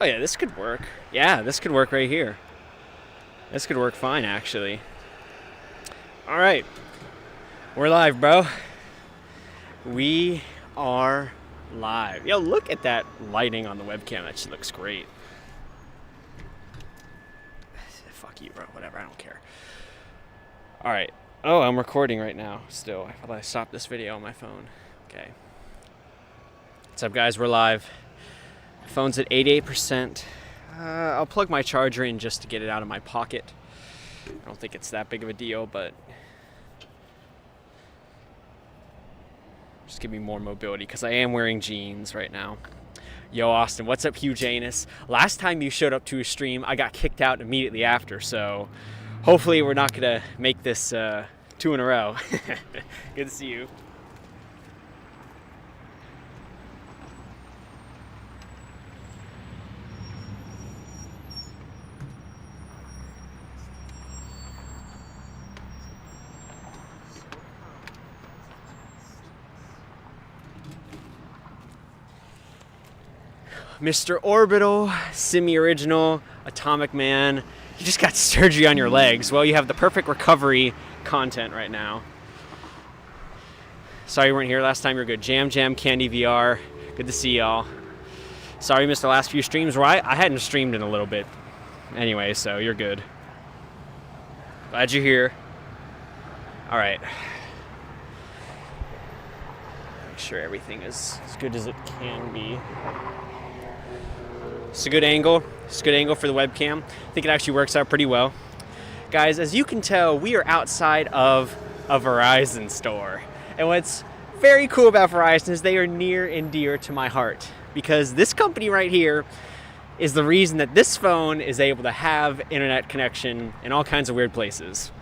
Oh yeah, this could work. Yeah, this could work right here. This could work fine, actually. All right, we're live, bro. We are live. Yo, look at that lighting on the webcam. That shit looks great. Fuck you, bro. Whatever, I don't care. All right. Oh, I'm recording right now still. I thought I stopped this video on my phone. Okay. What's up, guys? We're live. Phone's at 88%. I'll plug my charger in just to get it out of my pocket. I don't think it's that big of a deal, but just give me more mobility because I am wearing jeans right now. Yo, Austin, what's up, Hugh Janus? Last time you showed up to a stream, I got kicked out immediately after, so hopefully we're not going to make this 2 in a row. Good to see you. Mr. Orbital, Semi-Original, Atomic Man. You just got surgery on your legs. Well, you have the perfect recovery content right now. Sorry you weren't here last time. You're good. Jam, Candy VR. Good to see y'all. Sorry you missed the last few streams. Right? I hadn't streamed in a little bit. Anyway, so you're good. Glad you're here. All right. Make sure everything is as good as it can be. It's a good angle. It's a good angle for the webcam. I think it actually works out pretty well. Guys, as you can tell, we are outside of a Verizon store. And what's very cool about Verizon is they are near and dear to my heart. Because this company right here is the reason that this phone is able to have internet connection in all kinds of weird places.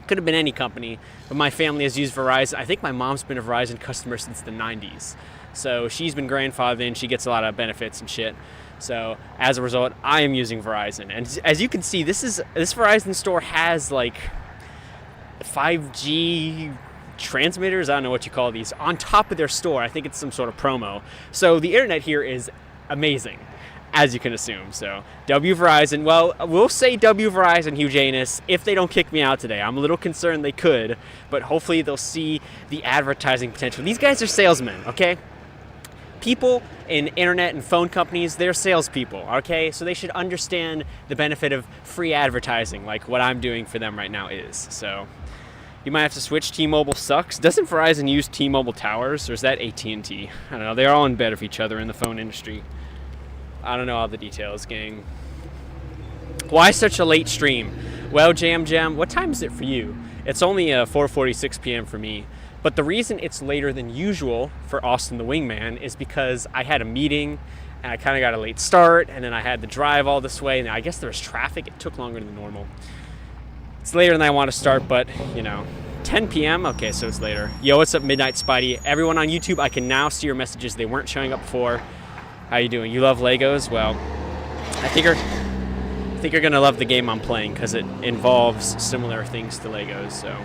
Could have been any company, but my family has used Verizon. I think my mom's been a Verizon customer since the 90s. So she's been grandfathered in. She gets a lot of benefits and shit. So as a result, I am using Verizon. And as you can see, this Verizon store has like 5G transmitters, I don't know what you call these, on top of their store. I think it's some sort of promo. So the internet here is amazing, as you can assume. So W Verizon, well, we'll say W Verizon, Hugh Janus, if they don't kick me out today. I'm a little concerned they could, but hopefully they'll see the advertising potential. These guys are salesmen, okay? People in internet and phone companies, they're salespeople, okay? So they should understand the benefit of free advertising, like what I'm doing for them right now is. So you might have to switch. T-Mobile sucks. Doesn't Verizon use T-Mobile towers, or is that AT&T? I don't know. They're all in bed with each other in the phone industry. I don't know all the details, gang. Why such a late stream? Well, Jam, what time is it for you? It's only 4:46 p.m. for me. But the reason it's later than usual for Austin the Wingman is because I had a meeting and I kind of got a late start, and then I had to drive all this way, and I guess there was traffic. It took longer than normal. It's later than I want to start, but, you know, 10 p.m.? Okay, so it's later. Yo, what's up, Midnight Spidey? Everyone on YouTube, I can now see your messages. They weren't showing up before. How you doing? You love Legos? Well, I think you're going to love the game I'm playing because it involves similar things to Legos, so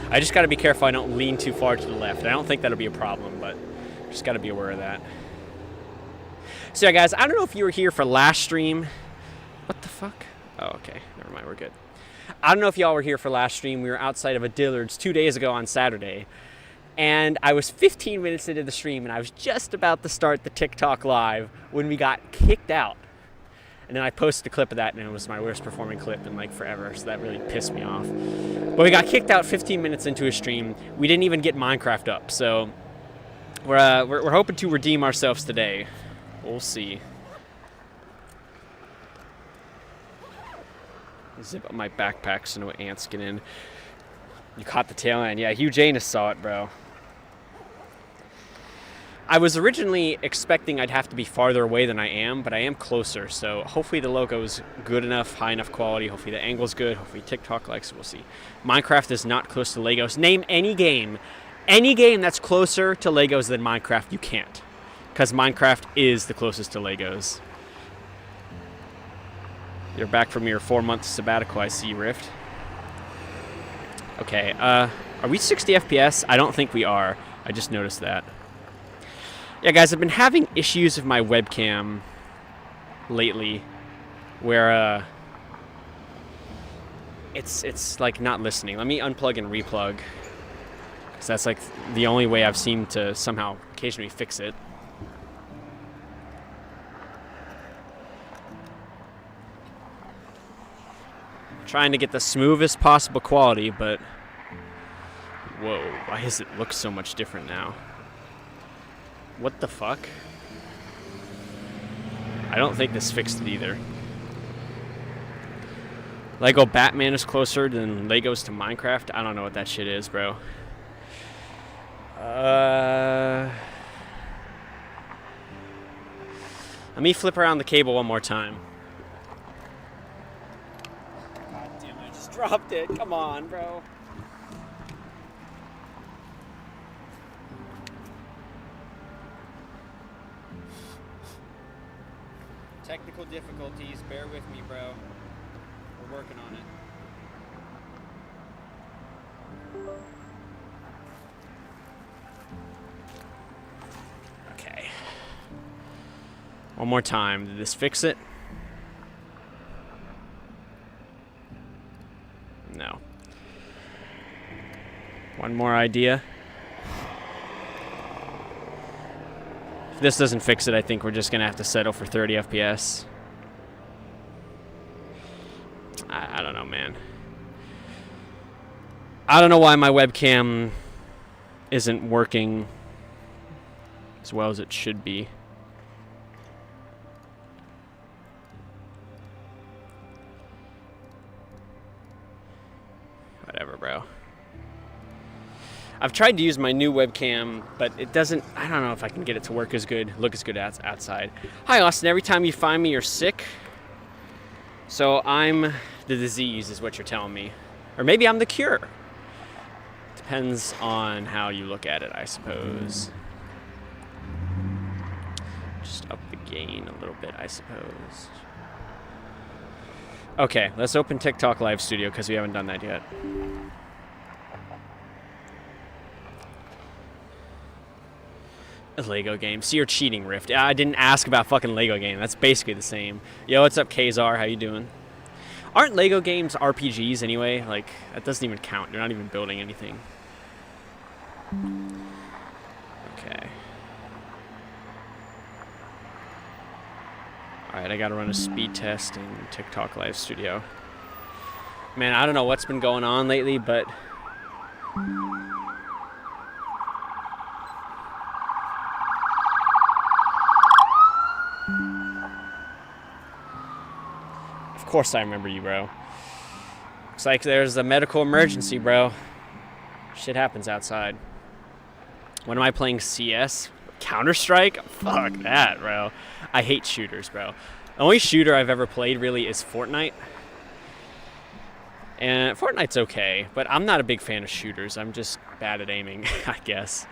I just got to be careful I don't lean too far to the left. I don't think that'll be a problem, but just got to be aware of that. So yeah, guys, I don't know if you were here for last stream. What the fuck? Oh, okay. Never mind. We're good. I don't know if y'all were here for last stream. We were outside of a Dillard's 2 days ago on Saturday. And I was 15 minutes into the stream, and I was just about to start the TikTok live when we got kicked out. And then I posted a clip of that, and it was my worst performing clip in like forever, so that really pissed me off. But we got kicked out 15 minutes into a stream. We didn't even get Minecraft up, so we're hoping to redeem ourselves today. We'll see. Zip up my backpack so no ants get in. You caught the tail end. Yeah, Hugh Janus saw it, bro. I was originally expecting I'd have to be farther away than I am, but I am closer, so hopefully the logo is good enough, high enough quality, hopefully the angle's good, hopefully TikTok likes it, we'll see. Minecraft is not close to Legos. Name any game that's closer to Legos than Minecraft. You can't, because Minecraft is the closest to Legos. You're back from your 4-month sabbatical, I see, Rift. Okay, are we 60 FPS? I don't think we are. I just noticed that. Yeah, guys, I've been having issues with my webcam lately where it's like not listening. Let me unplug and replug, because that's like the only way I've seemed to somehow occasionally fix it. Trying to get the smoothest possible quality, but whoa, why does it look so much different now? What the fuck? I don't think this fixed it either. Lego Batman is closer than Legos to Minecraft. I don't know what that shit is, bro. Let me flip around the cable one more time. God damn it, I just dropped it. Come on, bro. Technical difficulties, bear with me, bro. We're working on it. Okay. One more time. Did this fix it? No. One more idea. If this doesn't fix it, I think we're just going to have to settle for 30 FPS. I don't know, man. I don't know why my webcam isn't working as well as it should be. Whatever, bro. I've tried to use my new webcam, but it doesn't. I don't know if I can get it to work as good, look as good as outside. Hi, Austin. Every time you find me, you're sick. So I'm the disease, is what you're telling me. Or maybe I'm the cure. Depends on how you look at it, I suppose. Just up the gain a little bit, I suppose. Okay, let's open TikTok Live Studio because we haven't done that yet. A Lego game. See, you're cheating, Rift. I didn't ask about fucking Lego game. That's basically the same. Yo, what's up, Kazar? How you doing? Aren't Lego games RPGs anyway? Like, that doesn't even count. You're not even building anything. Okay. Alright, I gotta run a speed test in TikTok Live Studio. Man, I don't know what's been going on lately, but of course I remember you, bro. Looks like there's a medical emergency, bro. Shit happens outside. When am I playing CS? Counter-Strike? Fuck that, bro. I hate shooters, bro. The only shooter I've ever played really is Fortnite. And Fortnite's okay, but I'm not a big fan of shooters. I'm just bad at aiming, I guess.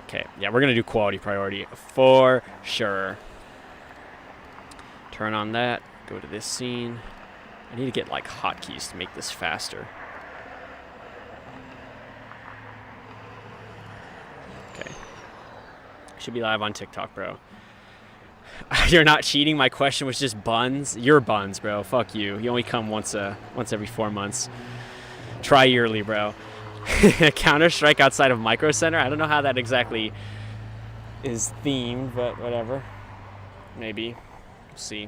Okay, yeah, we're gonna do quality priority for sure. Turn on that. Go to this scene. I need to get like hotkeys to make this faster. Okay. Should be live on TikTok, bro. You're not cheating. My question was just buns. You're buns, bro. Fuck you. You only come once every 4 months. Try yearly, bro. Counter-Strike outside of Micro Center. I don't know how that exactly is themed, but whatever. Maybe. We'll see.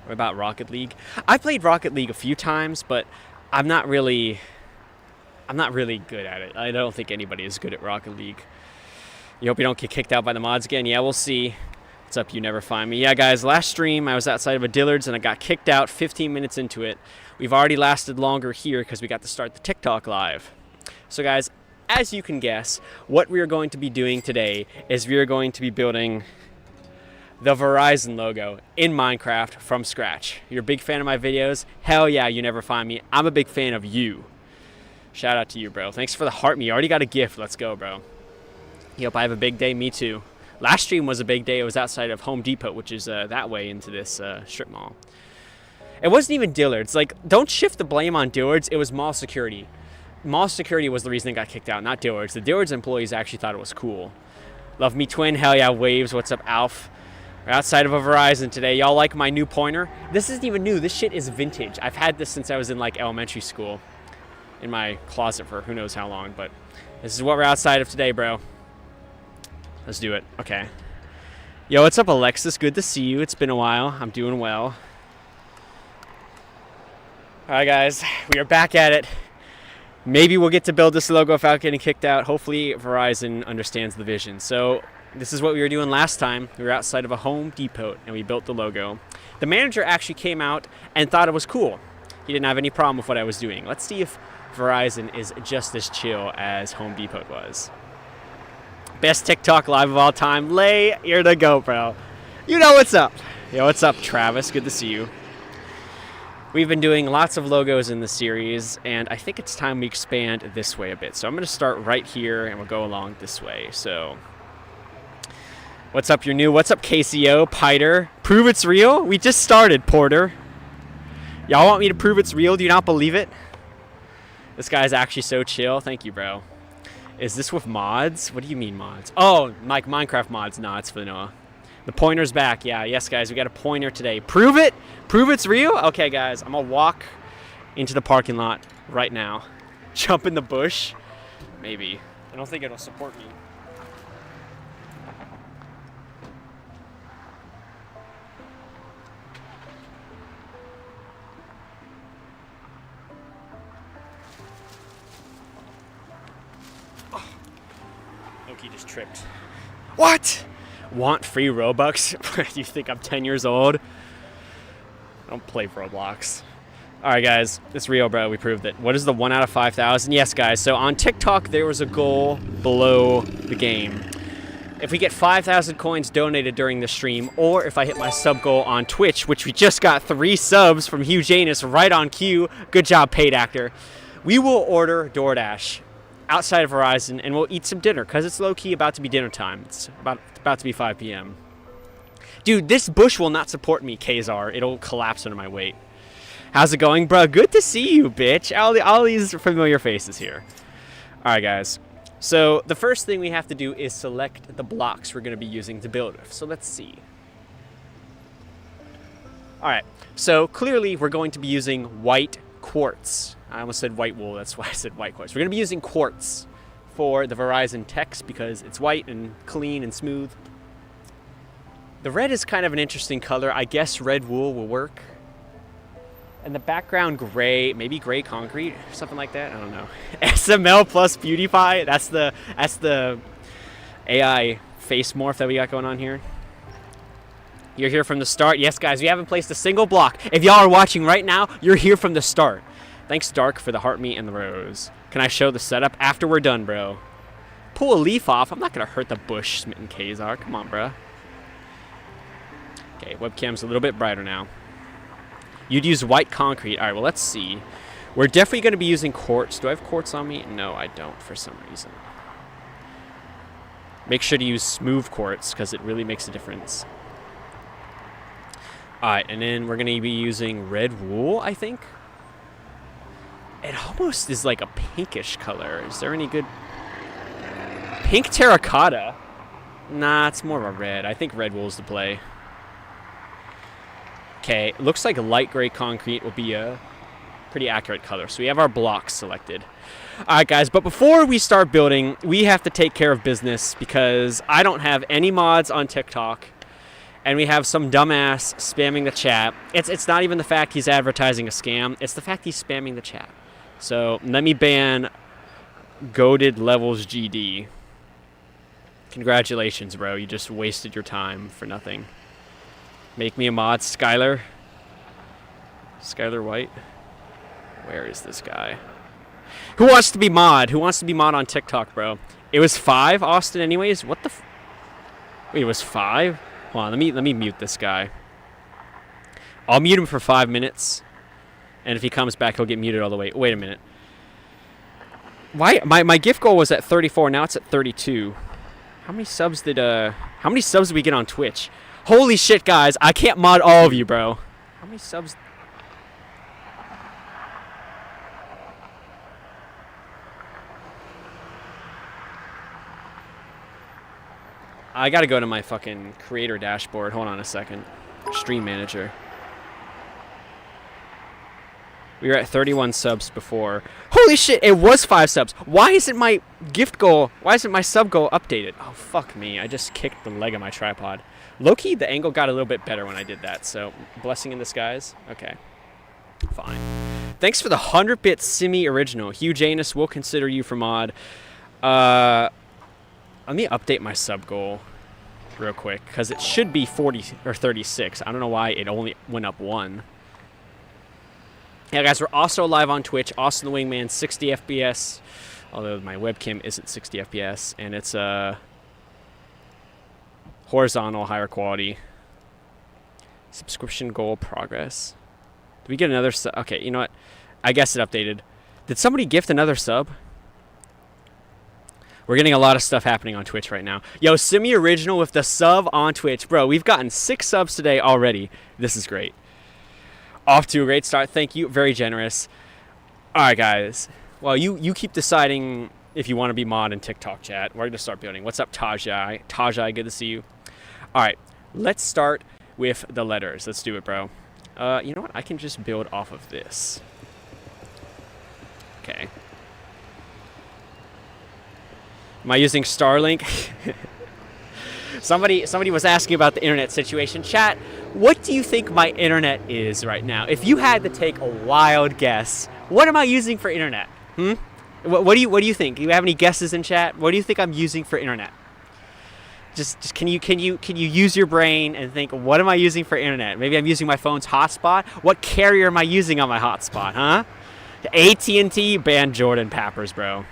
What about Rocket League? I played Rocket League a few times, but I'm not really good at it. I don't think anybody is good at Rocket League. You hope you don't get kicked out by the mods again? Yeah, we'll see. What's up, you never find me? Yeah, guys, last stream I was outside of a Dillard's and I got kicked out 15 minutes into it. We've already lasted longer here because we got to start the TikTok Live. So, guys, as you can guess, what we are going to be doing today is we are going to be building the Verizon logo in Minecraft from scratch. You're a big fan of my videos? Hell yeah, you never find me. I'm a big fan of you. Shout out to you, bro. Thanks for the heart me. You already got a gift. Let's go, bro. Yep, I have a big day. Me too. Last stream was a big day. It was outside of Home Depot, which is that way into this strip mall. It wasn't even Dillard's. Like, don't shift the blame on Dillard's. It was mall security. Mall security was the reason it got kicked out, not Dillard's. The Dillard's employees actually thought it was cool. Love me twin. Hell yeah, waves. What's up, Alf? We're outside of a Verizon today. Y'all like my new pointer? This isn't even new. This shit is vintage. I've had this since I was in like elementary school, in my closet for who knows how long. But this is what we're outside of today, bro. Let's do it. Okay. Yo, what's up, Alexis? Good to see you. It's been a while. I'm doing well. All right, guys. We are back at it. Maybe we'll get to build this logo without getting kicked out. Hopefully Verizon understands the vision. So this is what we were doing last time. We were outside of a Home Depot and we built the logo. The manager actually came out and thought it was cool. He didn't have any problem with what I was doing. Let's see if Verizon is just as chill as Home Depot was. Best TikTok live of all time. Lay, here to go, bro. You know what's up. Yo, what's up, Travis? Good to see you. We've been doing lots of logos in the series, and I think it's time we expand this way a bit. So I'm going to start right here, and we'll go along this way. So, what's up, you're new? What's up, KCO, Piter? Prove it's real? We just started, Porter. Y'all want me to prove it's real? Do you not believe it? This guy's actually so chill. Thank you, bro. Is this with mods? What do you mean mods? Oh, like Minecraft mods. No, it's vanilla. The pointer's back. Yeah, yes, guys, we got a pointer today. Prove it? Prove it's real? Okay, guys, I'm going to walk into the parking lot right now. Jump in the bush? Maybe. I don't think it'll support me. Oh. Loki just tripped. What? Want free Robux? You think I'm 10 years old? I don't play Roblox. Alright, guys. It's real, bro. We proved it. What is the 1 out of 5,000? Yes, guys. So on TikTok, there was a goal below the game. If we get 5,000 coins donated during the stream, or if I hit my sub goal on Twitch, which we just got 3 subs from Hugh Janus right on cue. Good job, paid actor. We will order DoorDash outside of Verizon, and we'll eat some dinner, because it's low-key about to be dinner time. It's about to be 5 p.m. Dude, this bush will not support me, Kazar. It'll collapse under my weight. How's it going, bro? Good to see you, bitch. All these familiar faces here. All right, guys. So the first thing we have to do is select the blocks we're going to be using to build with. So let's see. All right. So clearly, we're going to be using white quartz. I almost said white wool. That's why I said white quartz. We're going to be using quartz for the Verizon text because it's white and clean and smooth. The red is kind of an interesting color. I guess red wool will work. And the background gray, maybe gray concrete, something like that. I don't know. SML plus Beauty Pie. That's the AI face morph that we got going on here. You're here from the start. Yes, guys, we haven't placed a single block. If y'all are watching right now, you're here from the start. Thanks, Dark, for the heart meat and the rose. Can I show the setup after we're done, bro? Pull a leaf off. I'm not going to hurt the bush, Smitten Kazar. Come on, bro. Okay, webcam's a little bit brighter now. You'd use white concrete. All right, well, let's see. We're definitely going to be using quartz. Do I have quartz on me? No, I don't for some reason. Make sure to use smooth quartz because it really makes a difference. All right, and then we're going to be using red wool, I think. It almost is like a pinkish color. Is there any good... Pink terracotta? Nah, it's more of a red. I think red wool's the play. Okay, looks like light gray concrete will be a pretty accurate color. So we have our blocks selected. All right, guys, but before we start building, we have to take care of business because I don't have any mods on TikTok, and we have some dumbass spamming the chat. It's not even the fact he's advertising a scam. It's the fact he's spamming the chat. So let me ban Goated Levels GD. Congratulations, bro. You just wasted your time for nothing. Make me a mod, Skylar. Skylar White. Where is this guy? Who wants to be mod? Who wants to be mod on TikTok, bro? It was 5, Austin, anyways? What the Wait, it was 5? Hold on, let me mute this guy. I'll mute him for 5 minutes. And if he comes back, he'll get muted all the way. Wait a minute. Why? My gift goal was at 34, now it's at 32. How many subs did we get on Twitch? Holy shit, guys. I can't mod all of you, bro. How many subs? I gotta go to my fucking creator dashboard. Hold on a second. Stream manager. We were at 31 subs before. Holy shit, it was 5 subs. Why isn't my gift goal, why isn't my sub goal updated? Oh, fuck me. I just kicked the leg of my tripod. Low-key, the angle got a little bit better when I did that, so blessing in disguise. Okay, fine. Thanks for the 100-bit Simi original. Hugh Janus will consider you for mod. Let me update my sub goal real quick, because it should be 40 or 36. I don't know why it only went up 1. Yeah, guys, we're also live on Twitch. Austin the Wingman, 60 FPS. Although my webcam isn't 60 FPS, and it's horizontal, higher quality. Subscription goal progress. Did we get another sub? Okay, you know what? I guess it updated. Did somebody gift another sub? We're getting a lot of stuff happening on Twitch right now. Yo, Simi Original with the sub on Twitch. Bro, we've gotten 6 subs today already. This is great. Off to a great start. Thank you. Very generous. All right, guys. Well, you keep deciding if you want to be mod in TikTok chat. We're going to start building. What's up, Tajai? Tajai, good to see you. All right, let's start with the letters. Let's do it, bro. You know what? I can just build off of this. Okay. Am I using Starlink? Somebody was asking about the internet situation. Chat, what do you think my internet is right now? If you had to take a wild guess, what am I using for internet? What do you think? Do you have any guesses in chat? What do you think I'm using for internet? Just can you use your brain and think, what am I using for internet? Maybe I'm using my phone's hotspot. What carrier am I using on my hotspot, huh? AT&T, ban Jordan Pappers, bro.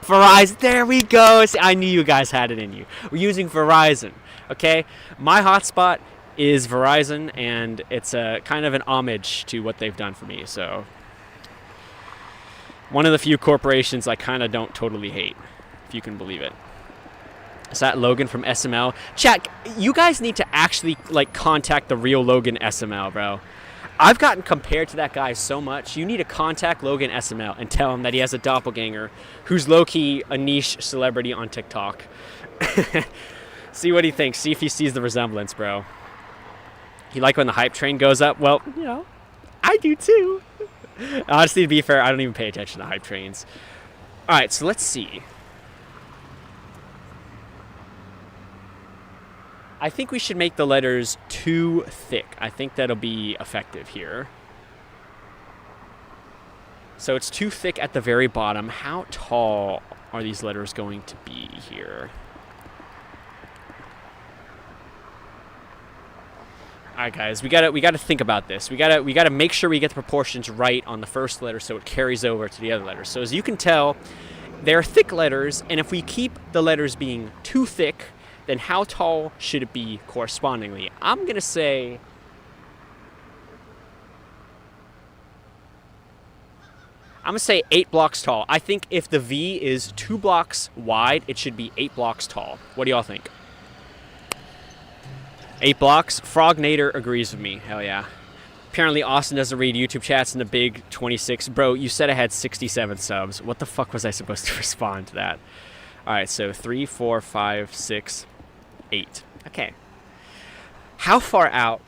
Verizon, there we go. See, I knew you guys had it in you. We're using Verizon, okay? My hotspot is Verizon, and it's a kind of an homage to what they've done for me. So, one of the few corporations I kind of don't totally hate, if you can believe it. Is that Logan from SML? Chat, you guys need to actually contact the real Logan SML, bro. I've gotten compared to that guy so much. You need to contact Logan SML and tell him that he has a doppelganger who's low-key a niche celebrity on TikTok. See what he thinks. See if he sees the resemblance, bro. You like when the hype train goes up? Well, you know, I do too. Honestly, to be fair, I don't even pay attention to hype trains. All right, so let's see. I think we should make the letters too thick. I think that'll be effective here. So it's too thick at the very bottom. How tall are these letters going to be here? All right, guys, we gotta think about this. We gotta make sure we get the proportions right on the first letter so it carries over to the other letters. So as you can tell, they're thick letters, and if we keep the letters being too thick, then how tall should it be correspondingly? I'm going to say I'm going to say 8 blocks tall. I think if the V is 2 blocks wide, it should be 8 blocks tall. What do y'all think? 8 blocks? Frognator agrees with me. Hell yeah. Apparently Austin doesn't read YouTube chats in the big 26. Bro, you said I had 67 subs. What the fuck was I supposed to respond to that? All right, so 3, 4, 5, 6, 8. Okay. How far out?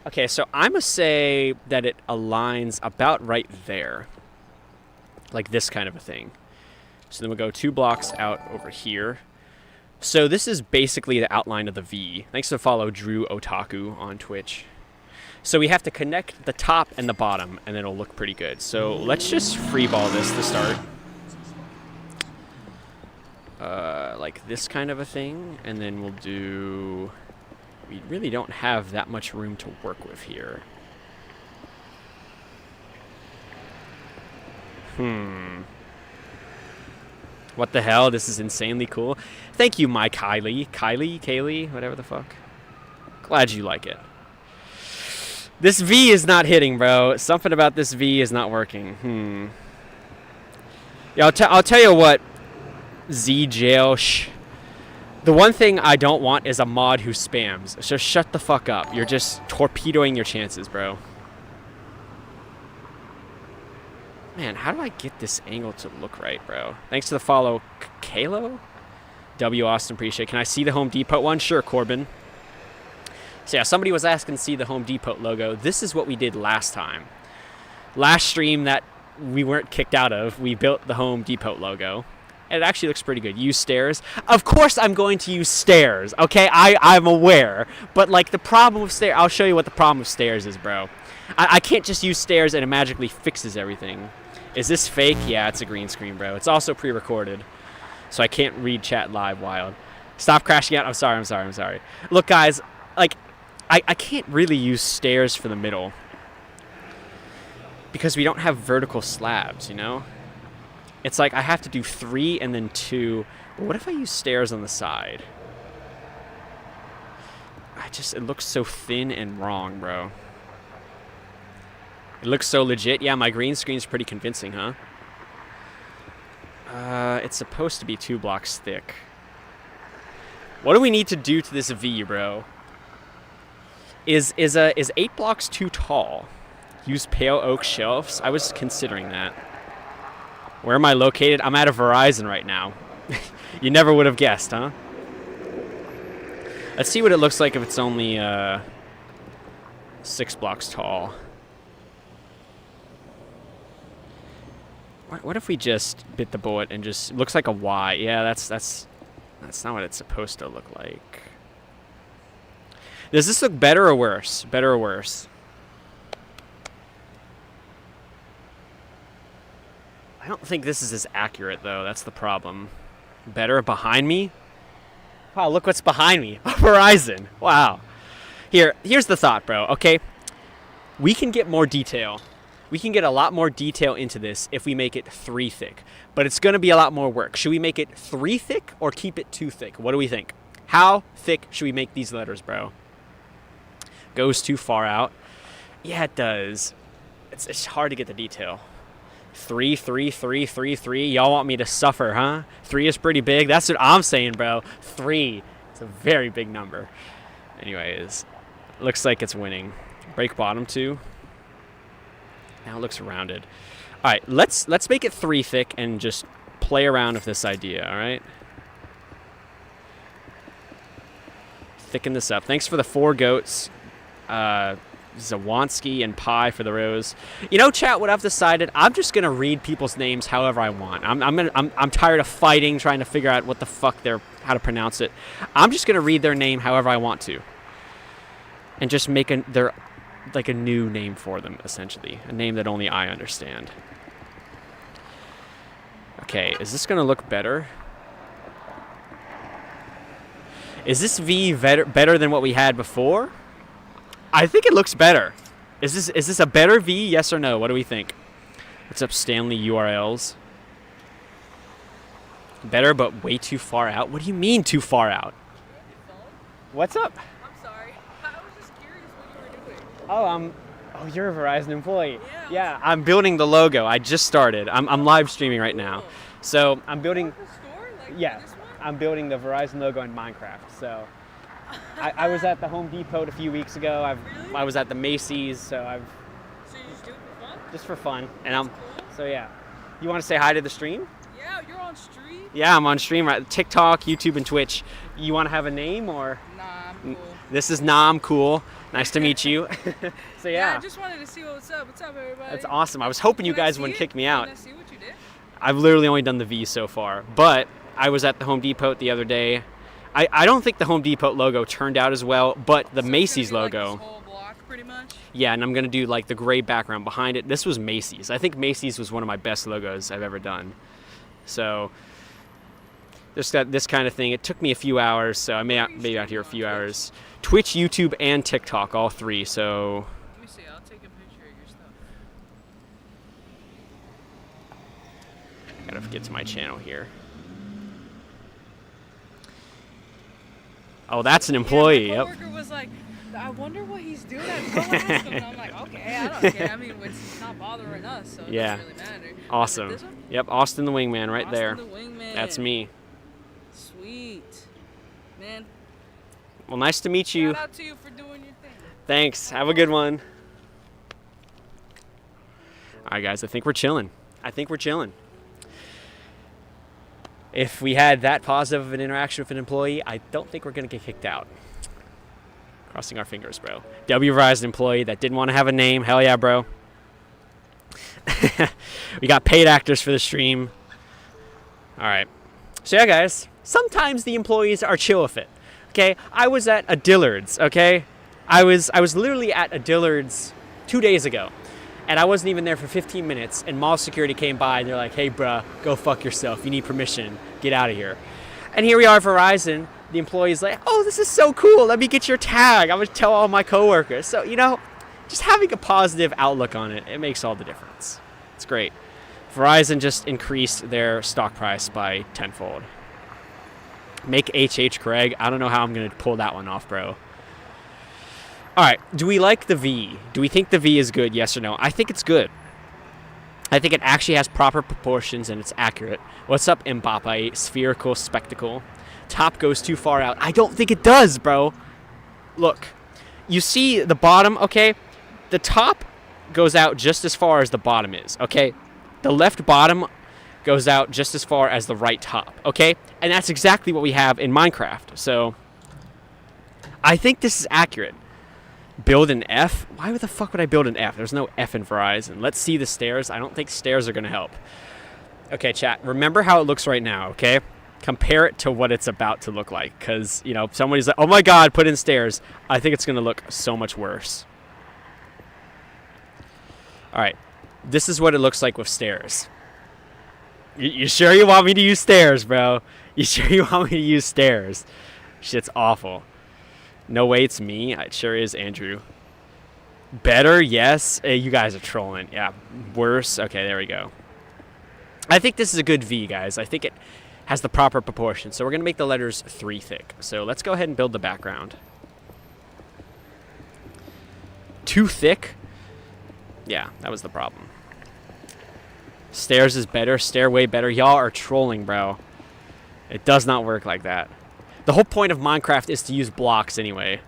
Okay, so I'm going to say that it aligns about right there. Like this kind of a thing. So then we'll go 2 blocks out over here. So this is basically the outline of the V. Thanks to follow Drew Otaku on Twitch. So we have to connect the top and the bottom, and then it'll look pretty good. So let's just freeball this to start. Like this kind of a thing, and then we'll do... We really don't have that much room to work with here. What the hell? This is insanely cool. Thank you, my Kaylee, whatever the fuck. Glad you like it. This V is not hitting, bro. Something about this V is not working. Yeah, I'll tell you what, Z-Jail. The one thing I don't want is a mod who spams. So shut the fuck up. You're just torpedoing your chances, bro. Man, how do I get this angle to look right, bro? Thanks to the follow, Kalo? W. Austin, appreciate it. Can I see the Home Depot one? Sure, Corbin. So yeah, somebody was asking to see the Home Depot logo. This is what we did last time. Last stream that we weren't kicked out of, we built the Home Depot logo. And it actually looks pretty good. Use stairs. Of course I'm going to use stairs, okay? I'm aware. But, like, the problem with stairs... I'll show you what the problem with stairs is, bro. I can't just use stairs and it magically fixes everything. Is this fake? Yeah, it's a green screen, bro. It's also pre-recorded. So I can't read chat live wild. Stop crashing out. I'm sorry. Look, guys, like, I can't really use stairs for the middle. Because we don't have vertical slabs, you know? It's like I have to do 3 and then 2. But what if I use stairs on the side? It looks so thin and wrong, bro. It looks so legit. Yeah, my green screen's pretty convincing, huh? It's supposed to be 2 blocks thick. What do we need to do to this V, bro? Is 8 blocks too tall? Use pale oak shelves? I was considering that. Where am I located? I'm at a Verizon right now. You never would have guessed, huh? Let's see what it looks like if it's only 6 blocks tall. What if we just bit the bullet and just... Looks like a Y. Yeah, that's not what it's supposed to look like. Does this look better or worse? Better or worse? I don't think this is as accurate, though. That's the problem. Better behind me? Wow, look what's behind me. Verizon. Wow. Here's the thought, bro. Okay, we can get more detail. We can get a lot more detail into this if we make it 3 thick. But it's going to be a lot more work. Should we make it 3 thick or keep it 2 thick? What do we think? How thick should we make these letters, bro? Goes too far out. Yeah, it does. It's hard to get the detail. 3, 3, 3, 3, 3. Y'all want me to suffer, huh? 3 is pretty big. That's what I'm saying, bro. 3. It's a very big number. Anyways, looks like it's winning. Break bottom 2. Now it looks rounded. All right, let's make it 3 thick and just play around with this idea, all right? Thicken this up. Thanks for the 4 goats. Zawansky and Pi for the rose. You know, chat, what I've decided, I'm just gonna read people's names however I want. I'm tired of fighting, trying to figure out what the fuck how to pronounce it. I'm just gonna read their name however I want to, and just make a new name for them, essentially, a name that only I understand. Okay, is this gonna look better? Is this V better than what we had before? I think it looks better. Is this a better V? Yes or no? What do we think? What's up, Stanley URLs? Better, but way too far out? What do you mean too far out? What's up? I'm sorry. I was just curious what you were doing. Oh, you're a Verizon employee. Yeah, I'm building the logo. I just started. I'm live streaming right now. So I'm building... The store? Like Yeah, this one? I'm building the Verizon logo in Minecraft. So I was at the Home Depot a few weeks ago. Really? I was at the Macy's, so So you just do it for fun? just for fun. And That's cool. so yeah. You want to say hi to the stream? Yeah, you're on stream? Yeah, I'm on stream right TikTok, YouTube, and Twitch. You want to have a name or? Nah, I'm cool. This is Nam. Cool. Nice to meet you. So Yeah, I yeah. just wanted to see what's up. What's up, everybody? That's awesome. I was hoping you Can I guys see wouldn't it? kick me out. Can I see what you did? I've literally only done the V so far, but I was at the Home Depot the other day. I don't think the Home Depot logo turned out as well, but the So it's Macy's gonna be logo. Like this whole block, pretty much? Yeah, and I'm going to do like the gray background behind it. This was Macy's. I think Macy's was one of my best logos I've ever done. So just that this kind of thing. It took me a few hours, so I may be out here a few hours. Twitch, YouTube, and TikTok, all 3. So Let me see. I'll take a picture of your stuff. gotta get to my channel here. Oh, that's an employee. Yeah, my Yep. coworker was like, I wonder what he's doing at Go ask him. And I'm like, okay, I don't care. I mean, it's not bothering us, so it Yeah. doesn't really matter. Awesome. This one? Yep, Austin the Wingman right there. Austin the Wingman. That's me. Sweet. Man, Well, nice to meet you. shout out to you for doing your thing. Thanks. Have a good one. All right, guys. I think we're chilling. if we had that positive of an interaction with an employee, I don't think we're going to get kicked out. Crossing our fingers, bro. W Verizon employee that didn't want to have a name. Hell yeah, bro. We got paid actors for the stream. All right. So yeah, guys. Sometimes the employees are chill with it. Okay. I was at a Dillard's. Okay. I was literally at a Dillard's 2 days ago, and I wasn't even there for 15 minutes. And mall security came by and they're like, "Hey, bruh, go fuck yourself. You need permission. Get out of here." And here we are, Verizon. The employee's like, "Oh, this is so cool. Let me get your tag. I'm gonna tell all my coworkers." So just having a positive outlook on it, it makes all the difference. It's great. Verizon just increased their stock price by tenfold. Make HH Craig. I don't know how I'm going to pull that one off, bro. All right. Do we like the V? Do we think the V is good? Yes or no? I think it's good. I think it actually has proper proportions and it's accurate. What's up, Mbappe? Spherical spectacle. Top goes too far out. I don't think it does, bro. Look. You see the bottom, okay? The top goes out just as far as the bottom is, okay? The left bottom goes out just as far as the right top, okay? And that's exactly what we have in Minecraft. So I think this is accurate. Build an F? Why the fuck would I build an F? There's no F in Verizon. Let's see the stairs. I don't think stairs are going to help. Okay, chat. Remember how it looks right now, okay? Compare it to what it's about to look like. Because, somebody's like, "Oh my god, put in stairs." I think it's going to look so much worse. All right. This is what it looks like with stairs. You sure you want me to use stairs, bro? You sure you want me to use stairs? Shit's awful. No way it's me. It sure is Andrew. Better? Yes. You guys are trolling. Yeah. Worse? Okay, there we go. I think this is a good V, guys. I think it has the proper proportion. So we're going to make the letters 3 thick. So let's go ahead and build the background. Too thick? Yeah, that was the problem. Stairs is better. Stairway better. Y'all are trolling, bro. It does not work like that. The whole point of Minecraft is to use blocks anyway.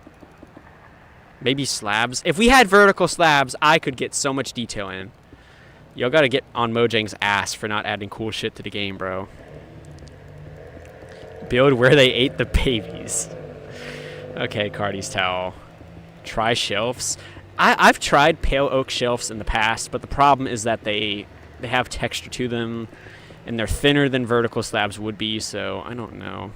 Maybe slabs. If we had vertical slabs, I could get so much detail in. Y'all gotta get on Mojang's ass for not adding cool shit to the game, bro. Build where they ate the babies. Okay, Cardi's towel. Try shelves. I've tried pale oak shelves in the past, but the problem is that they have texture to them, and they're thinner than vertical slabs would be, so I don't know.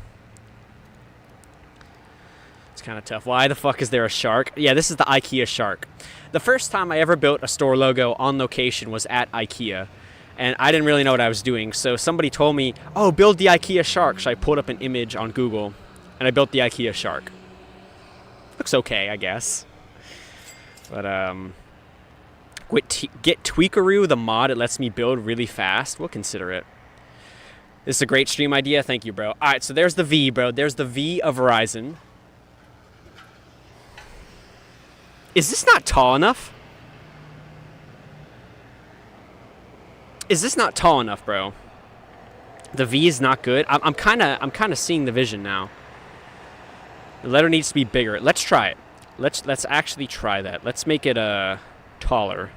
It's kind of tough. Why the fuck is there a shark? Yeah, this is the IKEA shark. The first time I ever built a store logo on location was at IKEA, and I didn't really know what I was doing, so somebody told me, "Oh, build the IKEA shark." So I pulled up an image on Google, and I built the IKEA shark. Looks okay, I guess. But, get Tweakaroo, the mod. It lets me build really fast. We'll consider it. This is a great stream idea. Thank you, bro. All right, so there's the V, bro. There's the V of Verizon. Is this not tall enough? Is this not tall enough, bro? The V is not good. I'm kind of seeing the vision now. The letter needs to be bigger. Let's try it. Let's actually try that. Let's make it taller.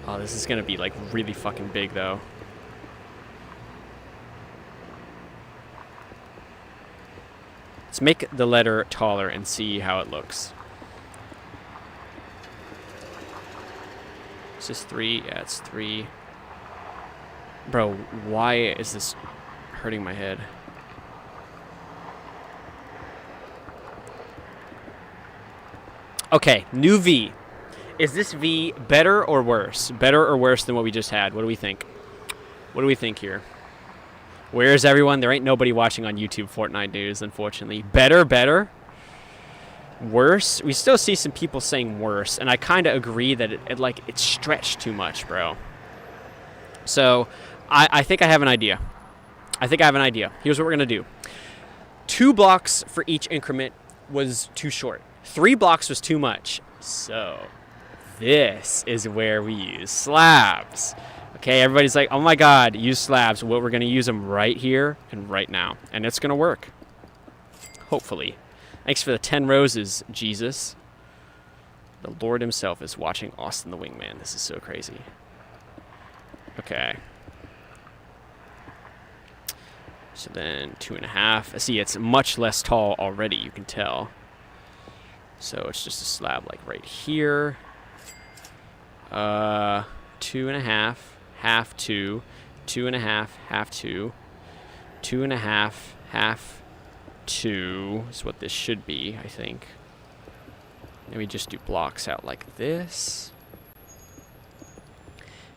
Oh, this is gonna be like really fucking big though. Let's make the letter taller and see how it looks. Is this 3? Yeah, it's 3. Bro, why is this hurting my head? Okay, new V. Is this V better or worse? Better or worse than what we just had? What do we think? What do we think here? Where is everyone? There ain't nobody watching on YouTube Fortnite news, unfortunately. Better? Worse? We still see some people saying worse, and I kind of agree that it's stretched too much, bro. So, I think I have an idea. Here's what we're going to do. 2 blocks for each increment was too short. 3 blocks was too much. So, this is where we use slabs. Okay, everybody's like, "Oh my god, use slabs." Well, we're going to use them right here and right now. And it's going to work. Hopefully. Thanks for the 10 roses, Jesus. The Lord himself is watching Austin the Wingman. This is so crazy. Okay. So then 2.5. See, it's much less tall already, you can tell. So it's just a slab like right here. 2.5, half 2, 2.5, half 2, 2.5, half 2 is what this should be, I think. And we just do blocks out like this.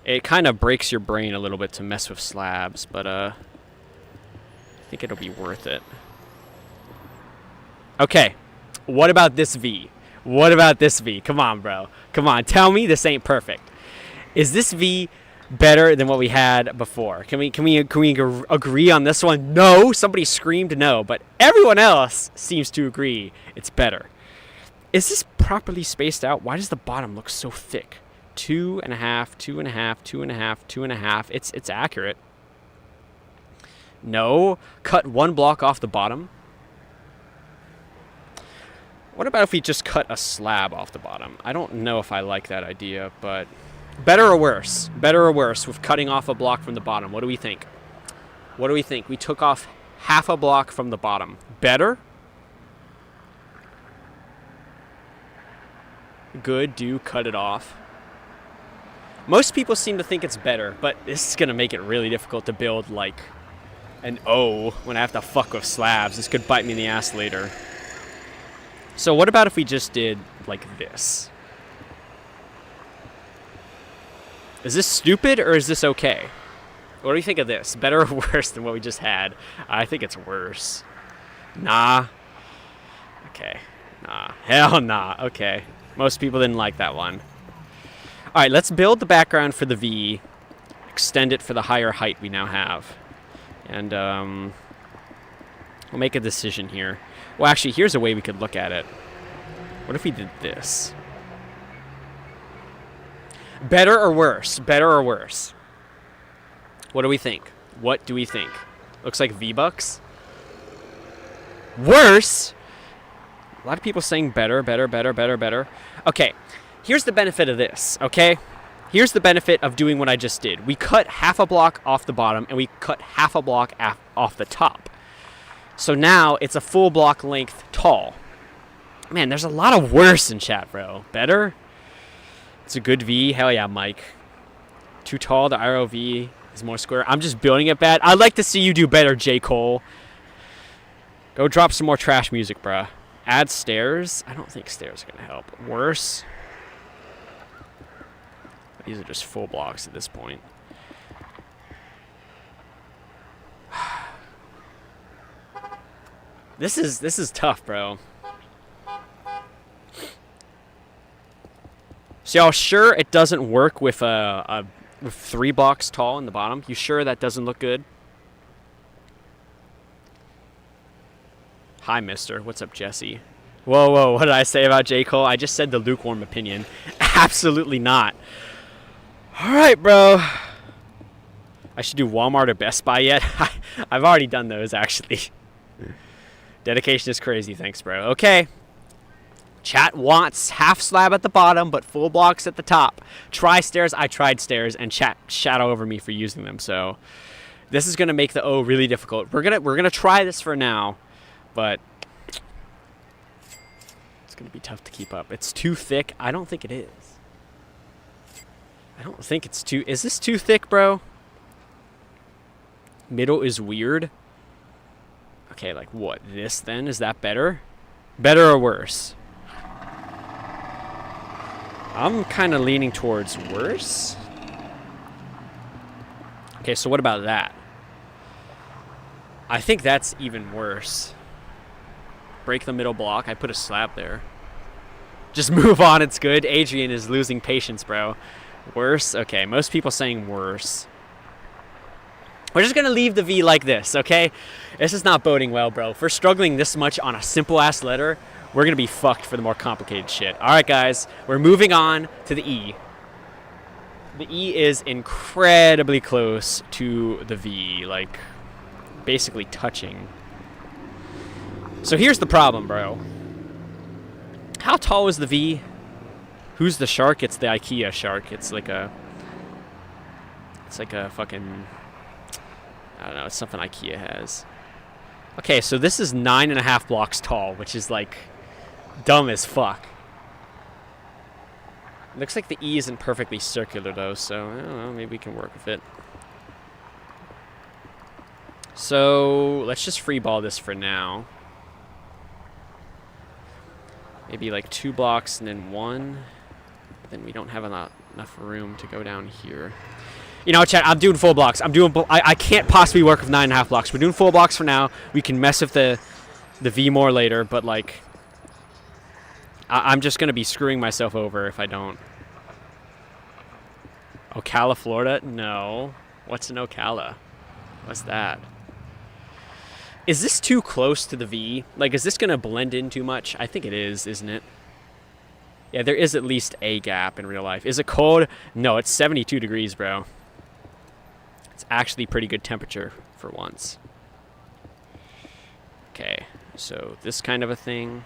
It kind of breaks your brain a little bit to mess with slabs, but I think it'll be worth it. Okay, what about this V? What about this V? Come on, bro. Come on, tell me this ain't perfect. Is this V better than what we had before? Can we agree on this one? No, somebody screamed no, but everyone else seems to agree it's better. Is this properly spaced out? Why does the bottom look so thick? 2.5, 2.5, 2.5, 2.5. It's accurate. No, cut one block off the bottom. What about if we just cut a slab off the bottom? I don't know if I like that idea, but better or worse? Better or worse with cutting off a block from the bottom? What do we think? What do we think? We took off half a block from the bottom. Better? Good, do, cut it off. Most people seem to think it's better, but this is going to make it really difficult to build like an O when I have to fuck with slabs. This could bite me in the ass later. So what about if we just did like this? Is this stupid or is this okay? What do you think of this? Better or worse than what we just had? I think it's worse. Nah. Okay. Nah. Hell nah. Okay. Most people didn't like that one. All right, let's build the background for the V. Extend it for the higher height we now have. And we'll make a decision here. Well, actually, here's a way we could look at it. What if we did this? Better or worse? Better or worse? What do we think? What do we think? Looks like V-Bucks. Worse? A lot of people saying better, better, better, better, better. Okay, here's the benefit of this, okay? Here's the benefit of doing what I just did. We cut half a block off the bottom, and we cut half a block off the top. So now it's a full block length tall. Man, there's a lot of worse in chat, bro. Better? It's a good V. Hell yeah, Mike. Too tall, the ROV is more square. I'm just building it bad. I'd like to see you do better, J. Cole. Go drop some more trash music, bruh. Add stairs? I don't think stairs are going to help. Worse? These are just full blocks at this point. This is tough, bro. So y'all sure it doesn't work with with 3 blocks tall in the bottom? You sure that doesn't look good? Hi, mister. What's up, Jesse? Whoa, whoa, what did I say about J. Cole? I just said the lukewarm opinion. Absolutely not. All right, bro. I should do Walmart or Best Buy yet? I've already done those, actually. Dedication is crazy. Thanks, bro. Okay. Chat wants half slab at the bottom, but full blocks at the top. Try stairs. I tried stairs, and chat shadow over me for using them. So this is gonna make the O really difficult. We're gonna try this for now, but it's gonna be tough to keep up. It's too thick. I don't think it is. I don't think it's too. Is this too thick, bro? Middle is weird. Okay, like what? This then? Is that better? Better or worse? I'm kind of leaning towards worse. Okay, so what about that? I think that's even worse. Break the middle block. I put a slab there. Just move on. It's good. Adrian is losing patience, bro. Worse? Okay, most people saying worse. We're just going to leave the V like this, okay? This is not boding well, bro. If we're struggling this much on a simple-ass letter, we're going to be fucked for the more complicated shit. All right, guys. We're moving on to the E. The E is incredibly close to the V, like basically touching. So here's the problem, bro. How tall is the V? Who's the shark? It's the IKEA shark. It's like a fucking... I don't know, it's something IKEA has. Okay, so this is 9.5 blocks tall, which is like dumb as fuck. Looks like the E isn't perfectly circular though, so I don't know, maybe we can work with it. So let's just free ball this for now. Maybe like 2 blocks and then 1. Then we don't have enough room to go down here. You know, chat, I'm doing full blocks. I can't possibly work with 9.5 blocks. We're doing full blocks for now. We can mess with the V more later, but like, I'm just gonna be screwing myself over if I don't. Ocala, Florida? No. What's in Ocala? What's that? Is this too close to the V? Like, is this gonna blend in too much? I think it is, isn't it? Yeah, there is at least a gap in real life. Is it cold? No, it's 72 degrees, bro. It's actually pretty good temperature for once. Okay, so this kind of a thing.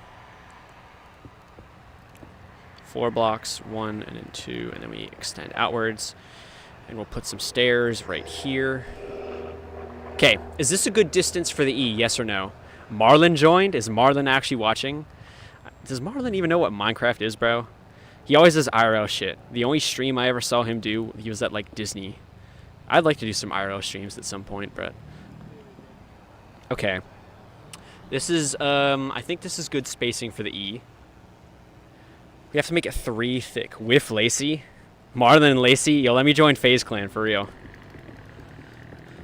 4 blocks, 1 and then 2, and then we extend outwards. And we'll put some stairs right here. Okay, is this a good distance for the E, yes or no? Marlon joined? Is Marlon actually watching? Does Marlon even know what Minecraft is, bro? He always does IRL shit. The only stream I ever saw him do, he was at like Disney. I'd like to do some IRL streams at some point, but... Okay. This is, I think this is good spacing for the E. We have to make it 3 thick. With Lacey? Marlon and Lacey? Yo, let me join FaZe Clan, for real.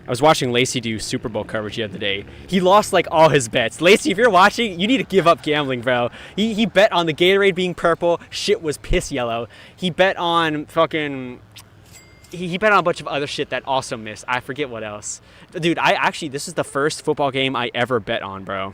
I was watching Lacey do Super Bowl coverage the other day. He lost like all his bets. Lacey, if you're watching, you need to give up gambling, bro. He bet on the Gatorade being purple. Shit was piss yellow. He bet on fucking... He bet on a bunch of other shit that also missed. I forget what else. Dude, this is the first football game I ever bet on, bro.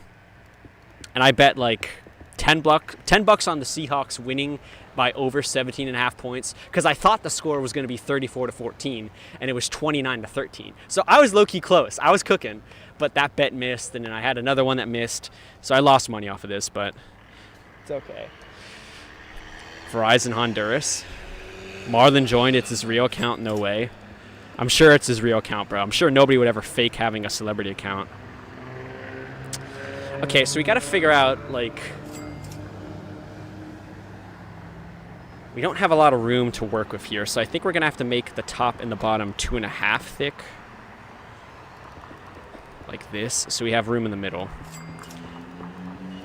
And I bet like $10 on the Seahawks winning by over 17.5 points, because I thought the score was going to be 34-14, and it was 29-13. So I was low-key close. I was cooking, but that bet missed, and then I had another one that missed. So I lost money off of this, but it's okay. Verizon Honduras. Marlon joined. It's his real account. No way. I'm sure it's his real account, bro. I'm sure nobody would ever fake having a celebrity account. Okay, so we got to figure out, like... We don't have a lot of room to work with here, so I think we're going to have to make the top and the bottom 2.5 thick. Like this, so we have room in the middle.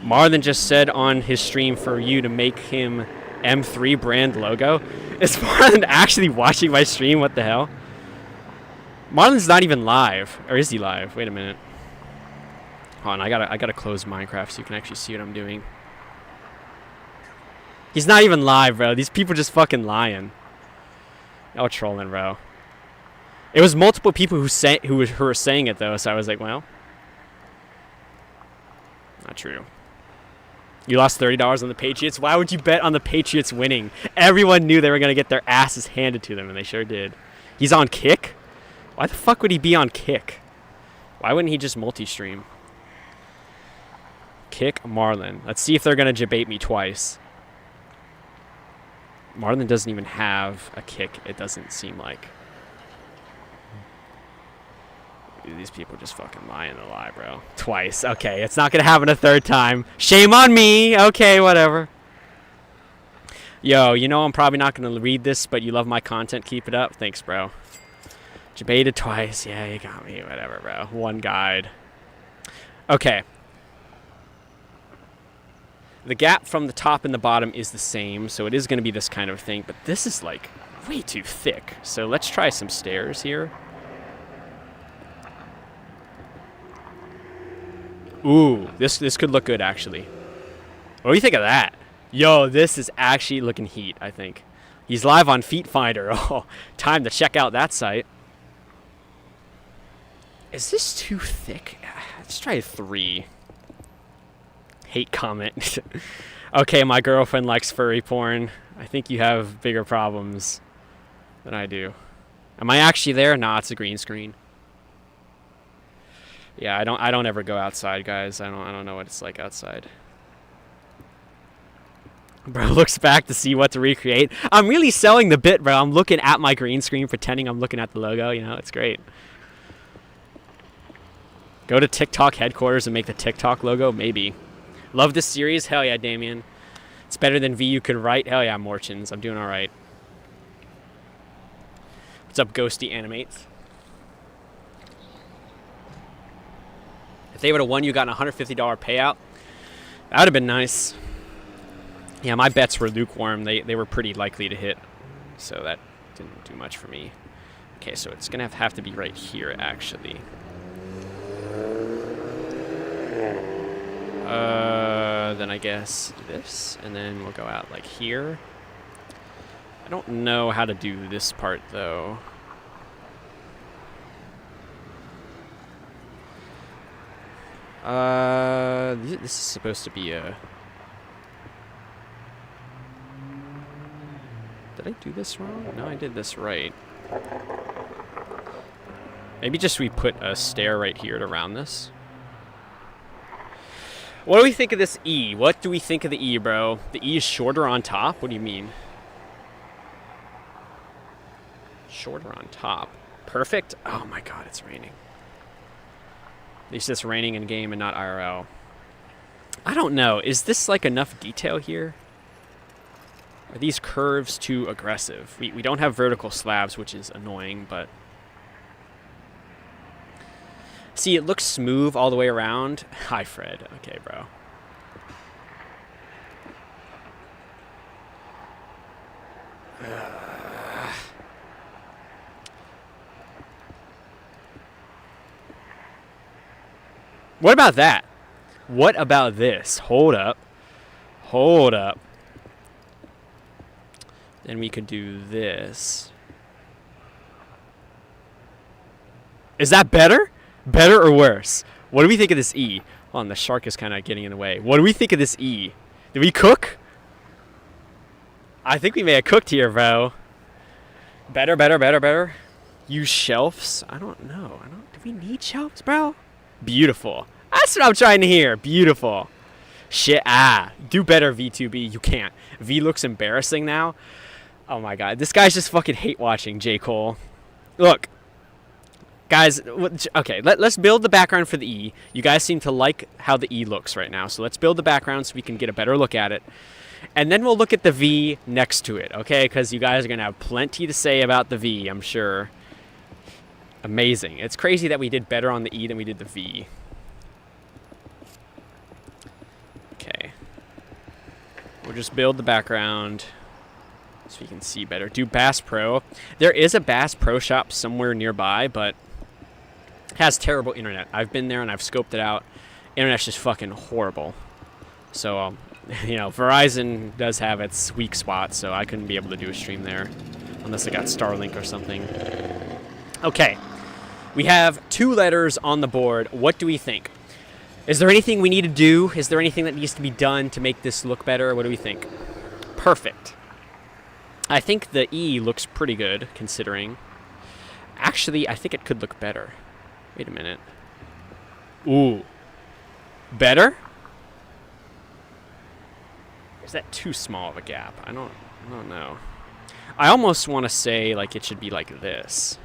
Marlon just said on his stream for you to make him M3 brand logo. Is Marlon actually watching my stream? What the hell? Marlon's not even live. Or is he live? Wait a minute. Hold on, I gotta close Minecraft so you can actually see what I'm doing. He's not even live, bro. These people just fucking lying. Y'all trolling, bro. It was multiple people who were saying it, though, so I was like, well. Not true. You lost $30 on the Patriots? Why would you bet on the Patriots winning? Everyone knew they were going to get their asses handed to them, and they sure did. He's on Kick? Why the fuck would he be on Kick? Why wouldn't he just multi-stream? Kick Marlon. Let's see if they're going to debate me twice. Marlon doesn't even have a Kick, it doesn't seem like. Dude, these people just fucking lying to lie, bro. Twice. Okay, it's not going to happen a third time. Shame on me. Okay, whatever. Yo, you know I'm probably not going to read this, but you love my content. Keep it up. Thanks, bro. Debated twice. Yeah, you got me. Whatever, bro. One guide. Okay. The gap from the top and the bottom is the same, so it is going to be this kind of thing, but this is like way too thick. So let's try some stairs here. Ooh, this could look good, actually. What do you think of that? Yo, this is actually looking heat, I think. He's live on Feet Finder. Oh, time to check out that site. Is this too thick? Let's try a 3. Hate comment. Okay, my girlfriend likes furry porn. I think you have bigger problems than I do. Am I actually there? Nah, it's a green screen. Yeah, I don't ever go outside, guys. I don't know what it's like outside. Bro looks back to see what to recreate. I'm really selling the bit, bro. I'm looking at my green screen, pretending I'm looking at the logo. You know, it's great. Go to TikTok headquarters and make the TikTok logo? Maybe. Love this series? Hell yeah, Damien. It's better than V you could write? Hell yeah, Morchins. I'm doing all right. What's up, Ghosty Animates? If they would have won, you got a $150 payout. That would have been nice. Yeah, my bets were lukewarm. They were pretty likely to hit. So that didn't do much for me. Okay, so it's going to have to be right here, actually. Then I guess this, and then we'll go out like here. I don't know how to do this part, though. This is supposed to be a... Did I do this wrong? No, I did this right. Maybe just we put a stair right here to round this. What do we think of this E? What do we think of the E, bro? The E is shorter on top? What do you mean? Shorter on top. Perfect? Oh my god, it's raining. At least it's raining in game and not IRL. I don't know. Is this like enough detail here? Are these curves too aggressive? We don't have vertical slabs, which is annoying, but... See, it looks smooth all the way around. Hi, Fred. Okay, bro. What about that? What about this? Hold up. Hold up. Then we could do this. Is that better? Better or worse? What do we think of this E? Hold on, the shark is kind of getting in the way. What do we think of this E? Did we cook? I think we may have cooked here, bro. Better, better, better, better. Use shelves? I don't know. Do we need shelves, bro? Beautiful. That's what I'm trying to hear. Beautiful. Shit. Do better, V2B. You can't. V looks embarrassing now. Oh my god. This guy's just fucking hate watching J. Cole. Look. Guys, okay, let's build the background for the E. You guys seem to like how the E looks right now, so let's build the background so we can get a better look at it. And then we'll look at the V next to it, okay? Because you guys are going to have plenty to say about the V, I'm sure. Amazing. It's crazy that we did better on the E than we did the V. Okay. We'll just build the background so we can see better. Do Bass Pro. There is a Bass Pro shop somewhere nearby, but... has terrible internet. I've been there and I've scoped it out. Internet's just fucking horrible. So, you know, Verizon does have its weak spot, so I couldn't be able to do a stream there unless I got Starlink or something. Okay. We have 2 letters on the board. What do we think? Is there anything we need to do? Is there anything that needs to be done to make this look better? What do we think? Perfect. I think the E looks pretty good, considering. Actually, I think it could look better. Wait a minute. Ooh. Better? Is that too small of a gap? I don't know. I almost want to say like it should be like this.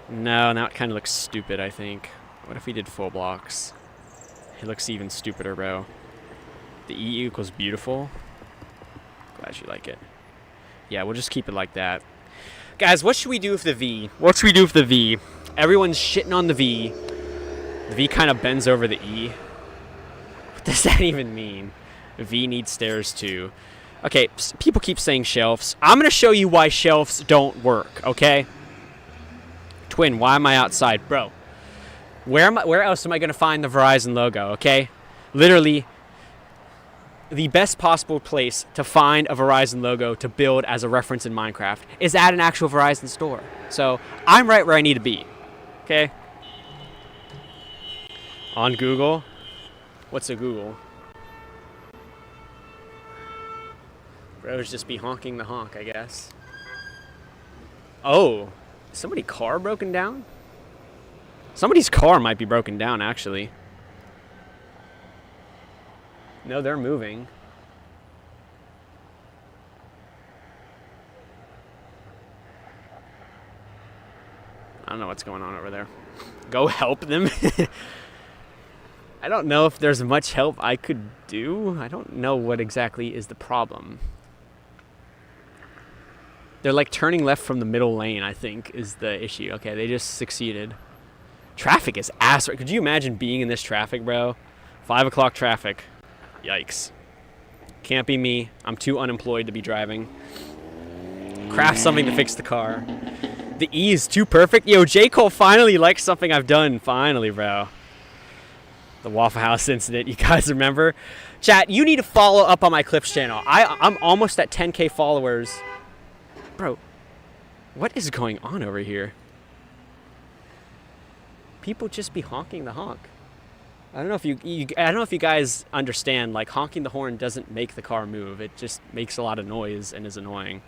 No, now it kind of looks stupid, I think. What if we did full blocks? It looks even stupider, bro. The E equals beautiful. Glad you like it. Yeah, we'll just keep it like that. Guys, what should we do with the V? What should we do with the V? Everyone's shitting on the V. The V kind of bends over the E. What does that even mean? V needs stairs too. Okay, people keep saying shelves. I'm going to show you why shelves don't work, okay? Twin, why am I outside? Bro, where else am I going to find the Verizon logo, okay? Literally, the best possible place to find a Verizon logo to build as a reference in Minecraft is at an actual Verizon store. So I'm right where I need to be. Okay? On Google. What's a Google? Bros just be honking the honk, I guess. Oh, is somebody's car broken down? Somebody's car might be broken down, actually. No, they're moving. don't know what's going on over there. Go help them? I don't know if there's much help I could do. I don't know what exactly is the problem. They're like turning left from the middle lane, I think, is the issue. Okay, they just succeeded. Traffic is ass. Could you imagine being in this traffic, bro? 5 o'clock traffic. Yikes. Can't be me. I'm too unemployed to be driving. Craft something to fix the car. The E is too perfect. Yo, J. Cole finally likes something I've done. Finally, bro. The Waffle House incident. You guys remember? Chat, you need to follow up on my Clips channel. I'm almost at 10K followers. Bro, what is going on over here? People just be honking the honk. I don't know if I don't know if you guys understand, like, honking the horn doesn't make the car move. It just makes a lot of noise and is annoying.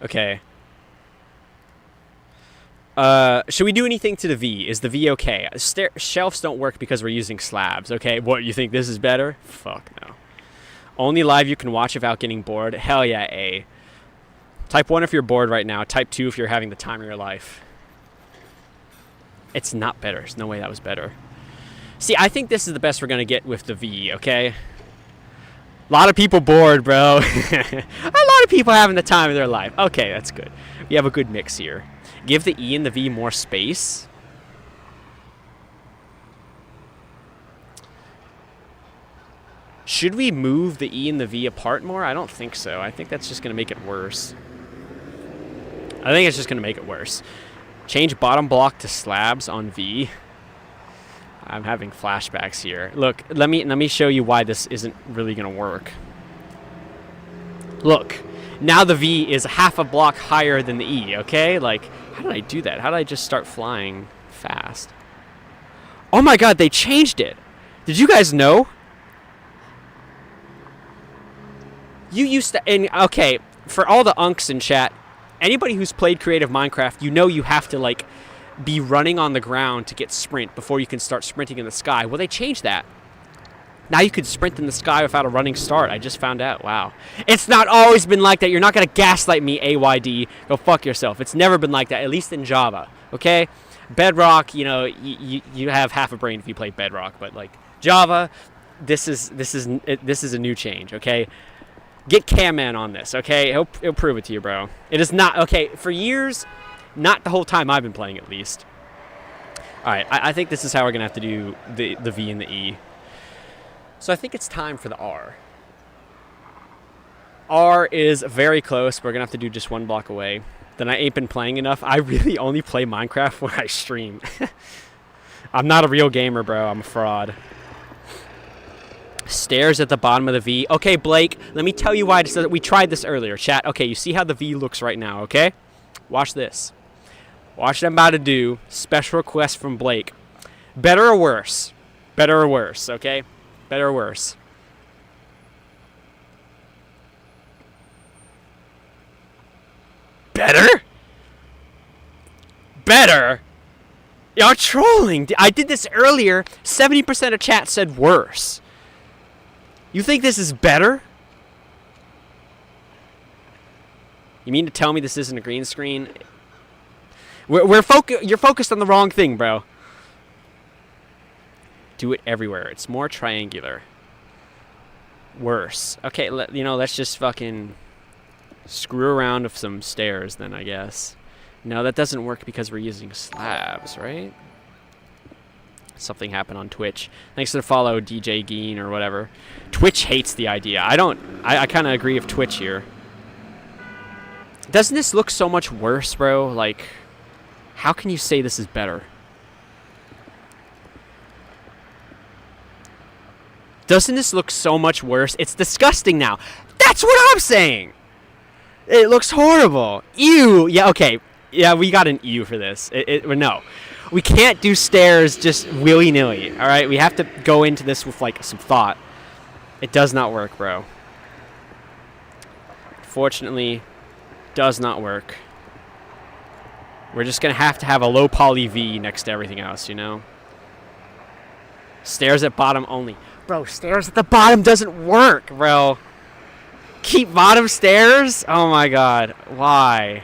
Okay. Should we do anything to the V? Is the V okay? Shelves don't work because we're using slabs. Okay, what, you think this is better? Fuck no. Only live you can watch without getting bored? Hell yeah, A. Type 1 if you're bored right now. Type 2 if you're having the time of your life. It's not better. There's no way that was better. See, I think this is the best we're going to get with the V, okay? A lot of people bored, bro. A lot of people having the time of their life. Okay, that's good. We have a good mix here. Give the E and the V more space. Should we move the E and the V apart more? I don't think so. I think that's just going to make it worse. I think it's just going to make it worse. Change bottom block to slabs on V. I'm having flashbacks here. Look, let me show you why this isn't really going to work. Look, now the V is half a block higher than the E, okay? Like, how did I do that? How did I just start flying fast? Oh my god, they changed it. Did you guys know? You used to, and okay, for all the unks in chat, anybody who's played creative Minecraft, you know you have to, like, be running on the ground to get sprint before you can start sprinting in the sky. Well, they changed that. Now you could sprint in the sky without a running start. I just found out. Wow. It's not always been like that. You're not going to gaslight me, AYD. Go fuck yourself. It's never been like that, at least in Java. Okay? Bedrock, you know, you have half a brain if you play Bedrock, but, like, Java, this is a new change, okay? Get Camman on this, okay? He'll prove it to you, bro. It is not, okay, for years, not the whole time I've been playing, at least. All right, I think this is how we're going to have to do the V and the E. So I think it's time for the R. R is very close. We're going to have to do just one block away. Then I ain't been playing enough. I really only play Minecraft when I stream. I'm not a real gamer, bro. I'm a fraud. Stairs at the bottom of the V. Okay, Blake, let me tell you why this doesn't. We tried this earlier, chat. Okay, you see how the V looks right now, okay? Watch this. Watch what I'm about to do. Special request from Blake. Better or worse? Better or worse, okay? Better or worse? Better? Better? Y'all trolling. I did this earlier. 70% of chat said worse. You think this is better? You mean to tell me this isn't a green screen? You're focused on the wrong thing, bro. Do it everywhere. It's more triangular. Worse. Okay, let's just fucking screw around with some stairs then, I guess. No, that doesn't work because we're using slabs, right? Something happened on Twitch. Thanks for the follow, DJ Geen or whatever. Twitch hates the idea. I kind of agree with Twitch here. Doesn't this look so much worse, bro? Like, how can you say this is better? Doesn't this look so much worse? It's disgusting now. That's what I'm saying. It looks horrible. Ew. Yeah, okay. Yeah, we got an ew for this. No. We can't do stairs just willy-nilly, all right? We have to go into this with, like, some thought. It does not work, bro. Fortunately, does not work. We're just going to have a low poly V next to everything else, you know? Stairs at bottom only. Bro, stairs at the bottom doesn't work, bro. Keep bottom stairs? Oh, my God. Why?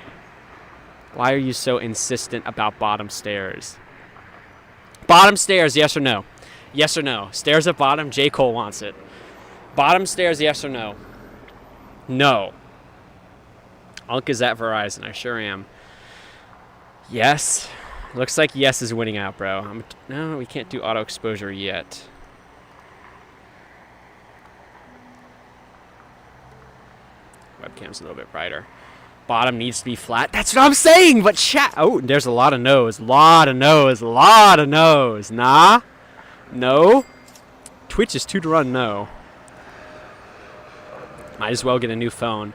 Why are you so insistent about bottom stairs? Bottom stairs, yes or no? Yes or no? Stairs at bottom, J. Cole wants it. Bottom stairs, yes or no? No. Unk is at Verizon. I sure am. Yes. Looks like yes is winning out, bro. No, we can't do auto exposure yet. Webcam's a little bit brighter. Bottom needs to be flat. That's what I'm saying, but chat. Oh, there's a lot of no's. Lot of no's. Lot of no's. Nah. No. Twitch is 2-1 no. Might as well get a new phone.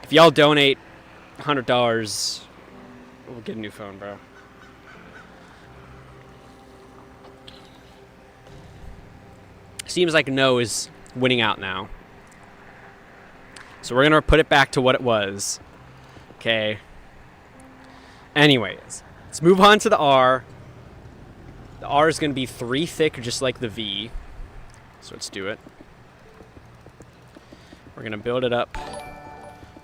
If y'all donate $100, we'll get a new phone, bro. Seems like no is winning out now. So we're going to put it back to what it was. Okay. Anyways, let's move on to the R. The R is going to be 3 thick, just like the V. So let's do it. We're going to build it up.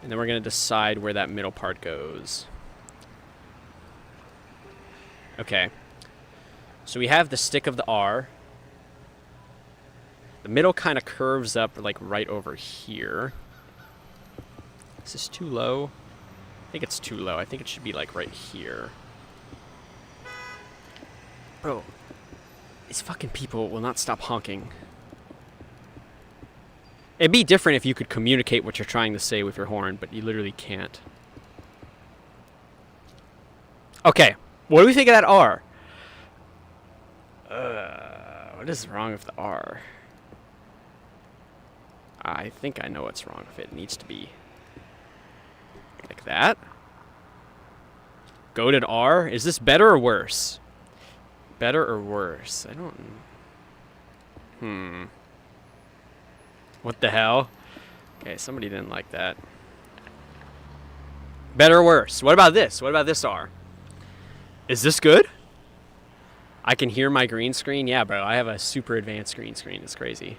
And then we're going to decide where that middle part goes. Okay. So we have the stick of the R. The middle kind of curves up like right over here. Is this too low? I think it's too low. I think it should be like right here. Bro, these fucking people will not stop honking. It'd be different if you could communicate what you're trying to say with your horn, but you literally can't. Okay, what do we think of that R? What is wrong with the R? I think I know what's wrong with it. It needs to be like that. Goated R? Is this better or worse? Better or worse? I don't... What the hell? Okay, somebody didn't like that. Better or worse? What about this? What about this R? Is this good? I can hear my green screen? Yeah, bro. I have a super advanced green screen. It's crazy.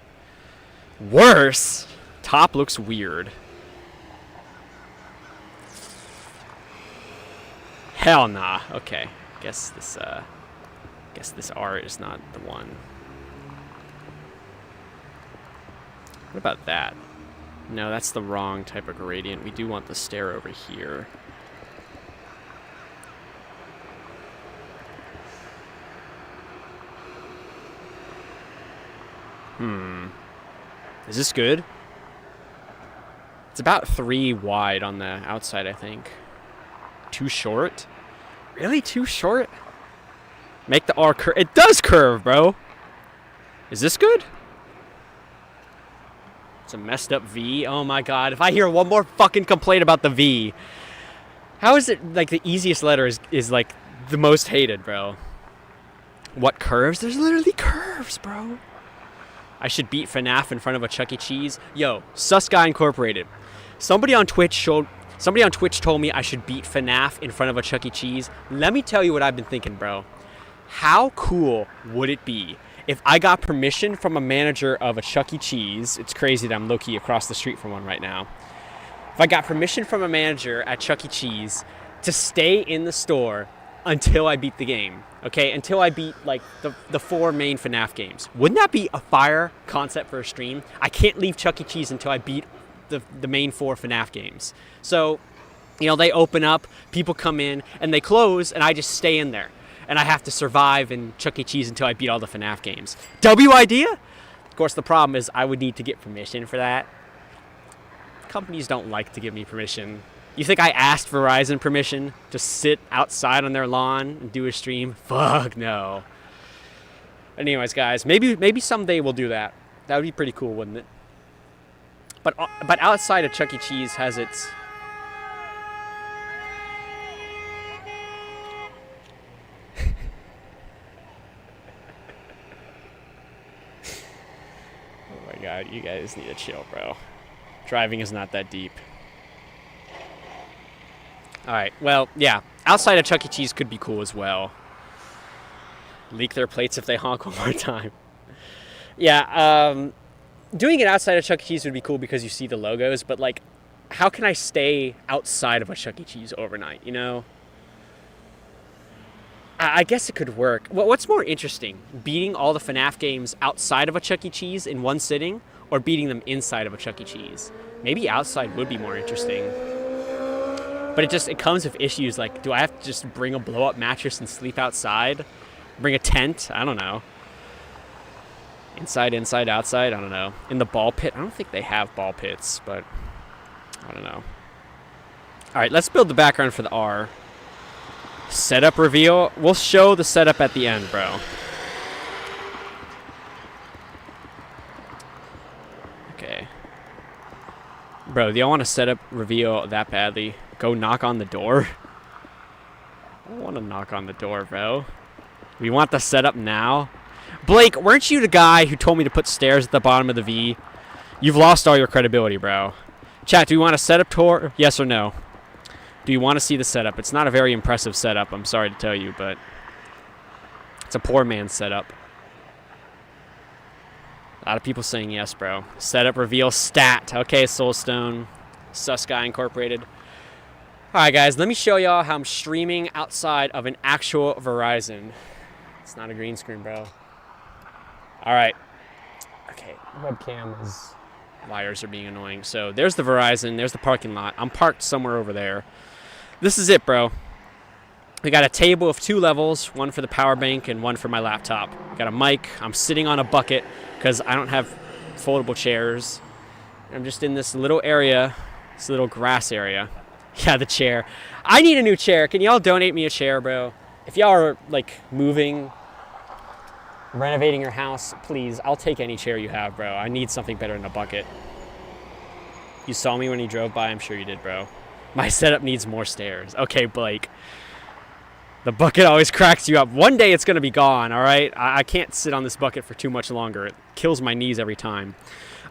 Worse? Top looks weird. Hell nah. Okay. Guess this R is not the one. What about that? No, that's the wrong type of gradient. We do want the stair over here. Is this good? It's about 3 wide on the outside, I think. Too short? Really? Too short? Make the R curve. It does curve, bro. Is this good? It's a messed up V. Oh my god. If I hear one more fucking complaint about the V. How is it like the easiest letter is like the most hated, bro? What curves? There's literally curves, bro. I should beat FNAF in front of a Chuck E. Cheese. Yo, Sus Guy Incorporated. Somebody on Twitch told me I should beat FNAF in front of a Chuck E. Cheese. Let me tell you what I've been thinking, bro. How cool would it be if I got permission from a manager of a Chuck E. Cheese? It's crazy that I'm low-key across the street from one right now. If I got permission from a manager at Chuck E. Cheese to stay in the store until I beat the game, okay? Until I beat, like, the 4 main FNAF games. Wouldn't that be a fire concept for a stream? I can't leave Chuck E. Cheese until I beat the main 4 FNAF games. So, you know, they open up, people come in, and they close, and I just stay in there. And I have to survive in Chuck E. Cheese until I beat all the FNAF games. W idea? Of course, the problem is I would need to get permission for that. Companies don't like to give me permission. You think I asked Verizon permission to sit outside on their lawn and do a stream? Fuck no. Anyways, guys, maybe someday we'll do that. That would be pretty cool, wouldn't it? But outside of Chuck E. Cheese has its... Oh my god, you guys need to chill, bro. Driving is not that deep. Alright, well, yeah. Outside of Chuck E. Cheese could be cool as well. Leak their plates if they honk one more time. Yeah, doing it outside of Chuck E. Cheese would be cool because you see the logos, but, like, how can I stay outside of a Chuck E. Cheese overnight, you know? I guess it could work. What's more interesting, beating all the FNAF games outside of a Chuck E. Cheese in one sitting, or beating them inside of a Chuck E. Cheese? Maybe outside would be more interesting. But it comes with issues like, do I have to just bring a blow-up mattress and sleep outside? Bring a tent? I don't know. Inside, outside? I don't know. In the ball pit? I don't think they have ball pits, but I don't know. All right, let's build the background for the R. Setup reveal. We'll show the setup at the end, bro. Okay. Bro, do y'all want to set up reveal that badly? Go knock on the door? I don't want to knock on the door, bro. We want the setup now. Blake, weren't you the guy who told me to put stairs at the bottom of the V? You've lost all your credibility, bro. Chat, do we want a setup tour? Yes or no? Do you want to see the setup? It's not a very impressive setup, I'm sorry to tell you, but it's a poor man's setup. A lot of people saying yes, bro. Setup reveal stat. Okay, Soulstone. Sus Guy Incorporated. Alright, guys, let me show y'all how I'm streaming outside of an actual Verizon. It's not a green screen, bro. Alright. Okay, webcam is... Wires are being annoying. So there's the Verizon. There's the parking lot. I'm parked somewhere over there. This is it, bro. We got a table of 2 levels, one for the power bank and one for my laptop. Got a mic. I'm sitting on a bucket because I don't have foldable chairs. I'm just in this little area, this little grass area. Yeah, the chair. I need a new chair. Can y'all donate me a chair, bro? If y'all are, like, moving, renovating your house, please, I'll take any chair you have, bro. I need something better than a bucket. You saw me when you drove by? I'm sure you did, bro. My setup needs more stairs. Okay, Blake. The bucket always cracks you up. One day it's going to be gone, all right? I can't sit on this bucket for too much longer. It kills my knees every time.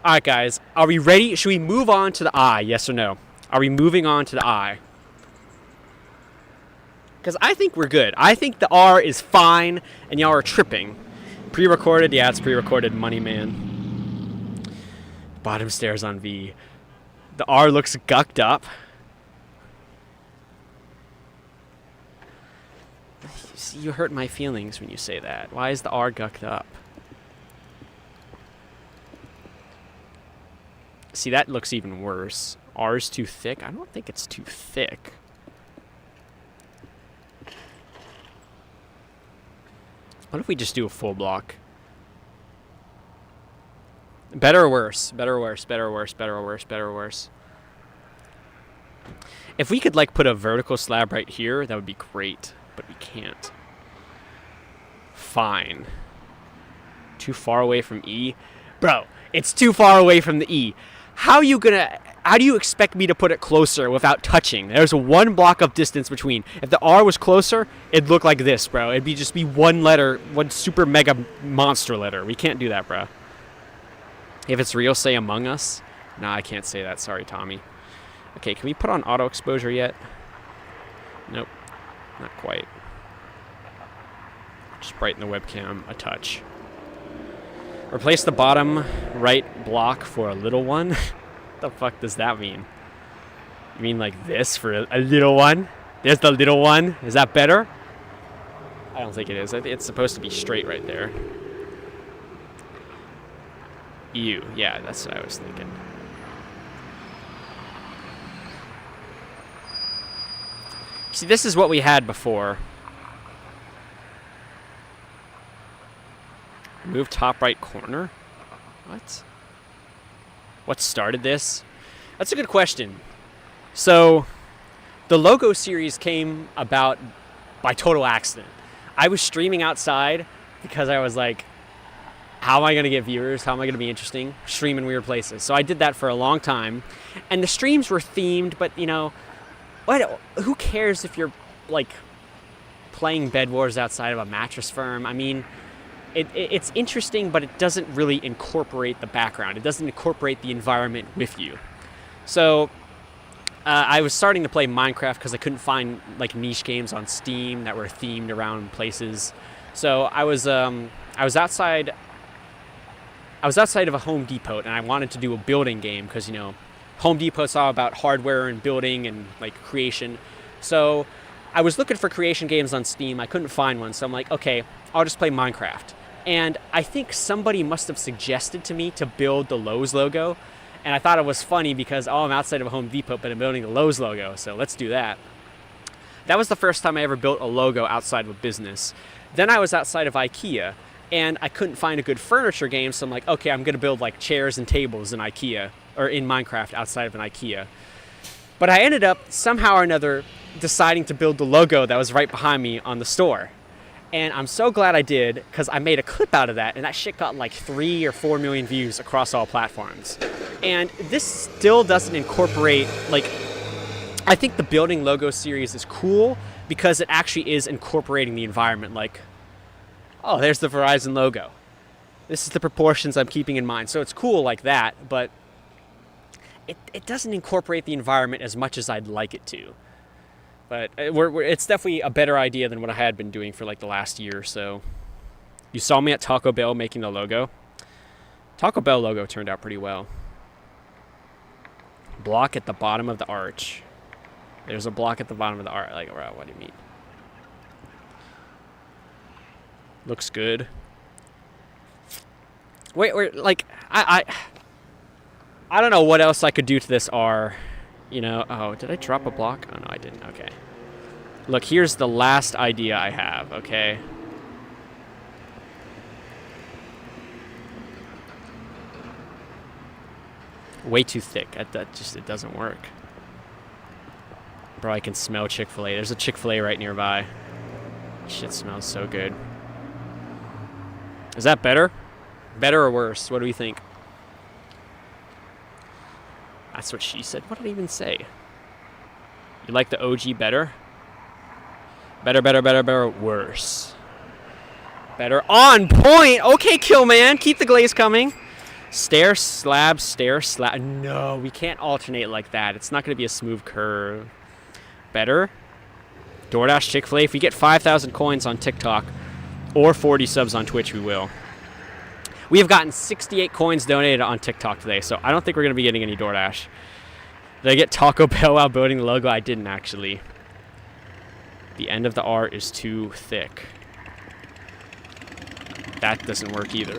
All right, guys. Are we ready? Should we move on to the I? Yes or no? Are we moving on to the I? Because I think we're good. I think the R is fine, and y'all are tripping. Pre-recorded? Yeah, it's pre-recorded, money man. Bottom stairs on V. The R looks gucked up. See, you hurt my feelings when you say that. Why is the R gucked up? See, that looks even worse. R's too thick? I don't think it's too thick. What if we just do a full block? Better or worse? Better or worse? Better or worse? Better or worse? Better or worse? If we could, like, put a vertical slab right here, that would be great. But we can't. Fine. Too far away from E? Bro, it's too far away from the E. How do you expect me to put it closer without touching? There's 1 block of distance between. If the R was closer, it'd look like this, bro. It'd just be 1 letter, 1 super mega monster letter. We can't do that, bro. If it's real, say Among Us. Nah, I can't say that. Sorry, Tommy. Okay, can we put on auto exposure yet? Nope. Not quite. Just brighten the webcam a touch. Replace the bottom right block for a little one? What the fuck does that mean? You mean like this for a little one? There's the little one. Is that better? I don't think it is. It's supposed to be straight right there. Ew. Yeah, that's what I was thinking. See, this is what we had before. Move top right corner? What? What started this? That's a good question. So, the logo series came about by total accident. I was streaming outside because I was like, how am I going to get viewers? How am I going to be interesting? Stream in weird places. So I did that for a long time. And the streams were themed, but, you know, who cares if you're, like, playing Bed Wars outside of a mattress firm? I mean, it's interesting, but it doesn't really incorporate the background. It doesn't incorporate the environment with you. So I was starting to play Minecraft because I couldn't find, like, niche games on Steam that were themed around places. So I was outside of a Home Depot, and I wanted to do a building game because, you know, Home Depot's all about hardware and building and, like, creation. So I was looking for creation games on Steam. I couldn't find one, so I'm like, okay, I'll just play Minecraft. And I think somebody must have suggested to me to build the Lowe's logo. And I thought it was funny because, oh, I'm outside of a Home Depot, but I'm building the Lowe's logo, so let's do that. That was the first time I ever built a logo outside of a business. Then I was outside of IKEA, and I couldn't find a good furniture game, so I'm like, okay, I'm going to build like chairs and tables in IKEA, or in Minecraft outside of an IKEA. But I ended up somehow or another deciding to build the logo that was right behind me on the store. And I'm so glad I did, because I made a clip out of that, and that shit got like 3 or 4 million views across all platforms. And this still doesn't incorporate, like, I think the building logo series is cool because it actually is incorporating the environment. Like, oh, there's the Verizon logo. This is the proportions I'm keeping in mind. So it's cool like that, but it doesn't incorporate the environment as much as I'd like it to. But it's definitely a better idea than what I had been doing for like the last year or so. You saw me at Taco Bell making the logo. Taco Bell logo turned out pretty well. Block at the bottom of the arch. There's a block at the bottom of the arch. Like, what do you mean? Looks good. Wait, like, I don't know what else I could do to this R. You know, oh, did I drop a block? Oh, no, I didn't. Okay. Look, here's the last idea I have, okay? Way too thick. It doesn't work. Bro, I can smell Chick-fil-A. There's a Chick-fil-A right nearby. Shit smells so good. Is that better? Better or worse? What do we think? That's what she said. What did I even say? You like the OG better? Better, worse. Better, on point! Okay, Killman, keep the glaze coming. Stair, slab, stair, slab. No, we can't alternate like that. It's not going to be a smooth curve. Better? DoorDash, Chick-fil-A. If we get 5,000 coins on TikTok or 40 subs on Twitch, we will. We have gotten 68 coins donated on TikTok today, so I don't think we're going to be getting any DoorDash. Did I get Taco Bell while building the logo? I didn't, actually. The end of the R is too thick. That doesn't work either.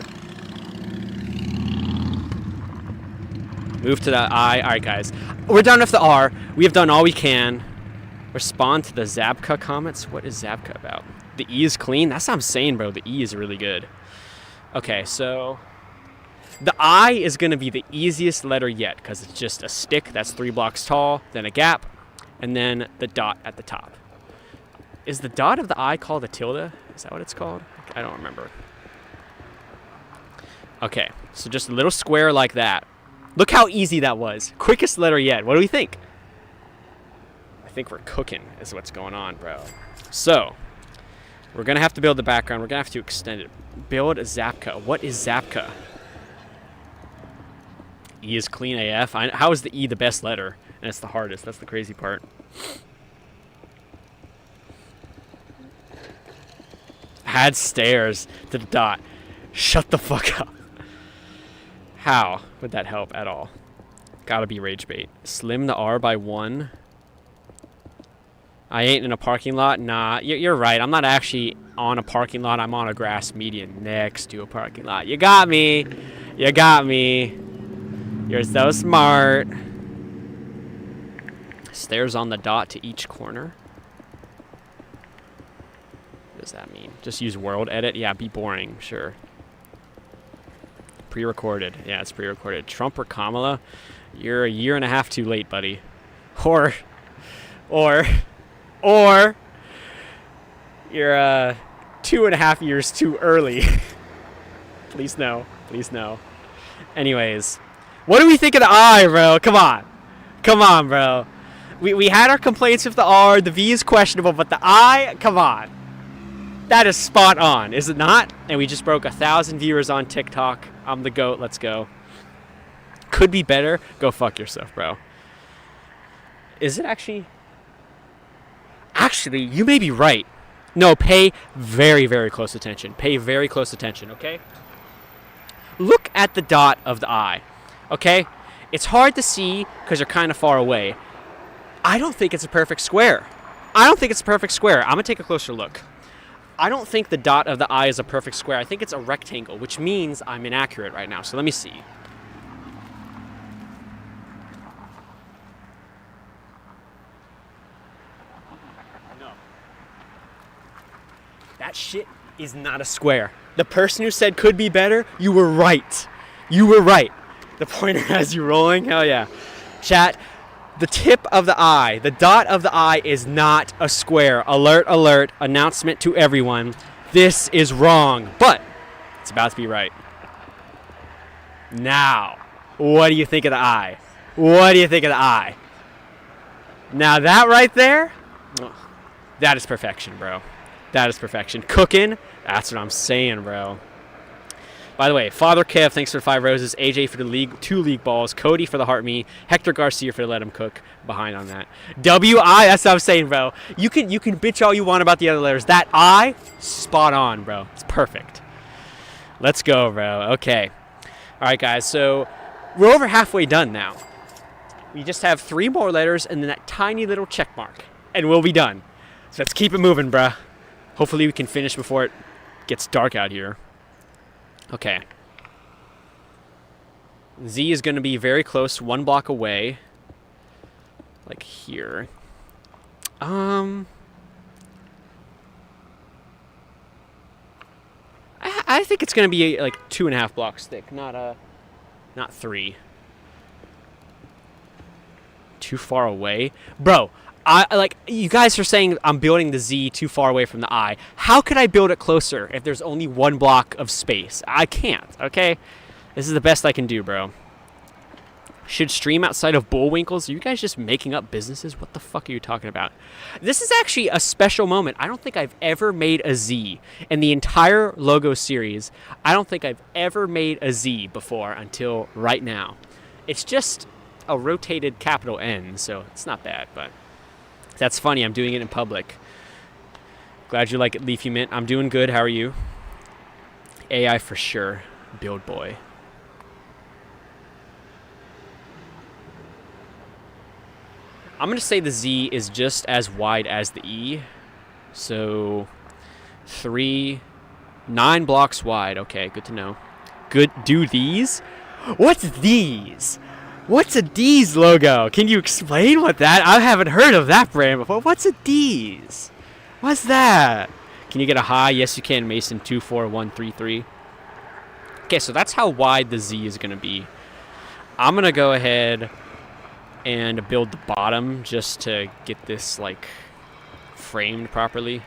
Move to the I. All right, guys. We're done with the R. We have done all we can. Respond to the Zabka comments. What is Zabka about? The E is clean? That's what I'm saying, bro. The E is really good. Okay, so the I is going to be the easiest letter yet because it's just a stick that's 3 blocks tall, then a gap, and then the dot at the top. Is the dot of the I called a tilde? Is that what it's called? I don't remember. Okay, so just a little square like that. Look how easy that was. Quickest letter yet. What do we think? I think we're cooking is what's going on, bro. So we're going to have to build the background. We're going to have to extend it. Build a Zapka. What is Zapka? E is clean AF. How is the E the best letter? And it's the hardest. That's the crazy part. Add stairs to the dot. Shut the fuck up. How would that help at all? Gotta be rage bait. Slim the R by 1. I ain't in a parking lot. Nah, you're right. I'm not actually on a parking lot. I'm on a grass median next to a parking lot. You got me. You got me. You're so smart. Stairs on the dot to each corner. What does that mean? Just use world edit? Yeah, be boring. Sure. Pre-recorded. Yeah, it's pre-recorded. Trump or Kamala? You're a year and a half too late, buddy. Or you're 2.5 years too early. Please no. Please no. Anyways, what do we think of the I, bro? Come on. Come on, bro. We had our complaints with the R. The V is questionable, but the I, come on. That is spot on, is it not? And we just broke 1,000 viewers on TikTok. I'm the GOAT. Let's go. Could be better. Go fuck yourself, bro. Is it actually? Actually, you may be right. No, pay very, very close attention. Pay very close attention, okay? Look at the dot of the I, okay? It's hard to see because you're kind of far away. I don't think it's a perfect square. I don't think it's a perfect square. I'm going to take a closer look. I don't think the dot of the eye is a perfect square. I think it's a rectangle, which means I'm inaccurate right now. So let me see. No. That shit is not a square. The person who said could be better, you were right. You were right. The pointer has you rolling. Hell yeah. Chat, the tip of the eye, the dot of the eye is not a square. Alert, alert, announcement to everyone. This is wrong, but it's about to be right. Now, what do you think of the eye? What do you think of the eye? Now that right there, that is perfection, bro. That is perfection. Cooking, that's what I'm saying, bro. By the way, Father Kev, thanks for the 5 roses. AJ for the 2 league balls. Cody for the heart me. Hector Garcia for the let him cook. Behind on that. WI, that's what I'm saying, bro. You can bitch all you want about the other letters. That I, spot on, bro. It's perfect. Let's go, bro. Okay. All right, guys. So we're over halfway done now. We just have 3 more letters and then that tiny little check mark. And we'll be done. So let's keep it moving, bro. Hopefully we can finish before it gets dark out here. Okay. Z is going to be very close, 1 block away. Like here. I think it's going to be like 2.5 blocks thick, not 3. Too far away? Bro, you guys are saying I'm building the Z too far away from the I. How could I build it closer if there's only 1 block of space? I can't, okay? This is the best I can do, bro. Should stream outside of Bullwinkles? Are you guys just making up businesses? What the fuck are you talking about? This is actually a special moment. I don't think I've ever made a Z in the entire logo series. I don't think I've ever made a Z before until right now. It's just a rotated capital N, so it's not bad, but that's funny. I'm doing it in public. Glad you like it, Leafy Mint. I'm doing good. How are you? AI for sure. Build boy. I'm going to say the Z is just as wide as the E. So 9 blocks wide. Okay, good to know. Good. Do these? What's these? What's a D's logo? Can you explain what that? I haven't heard of that brand before. What's a D's? What's that? Can you get a high? Yes, you can, Mason. 24133. Okay, so that's how wide the Z is going to be. I'm going to go ahead and build the bottom just to get this, like, framed properly.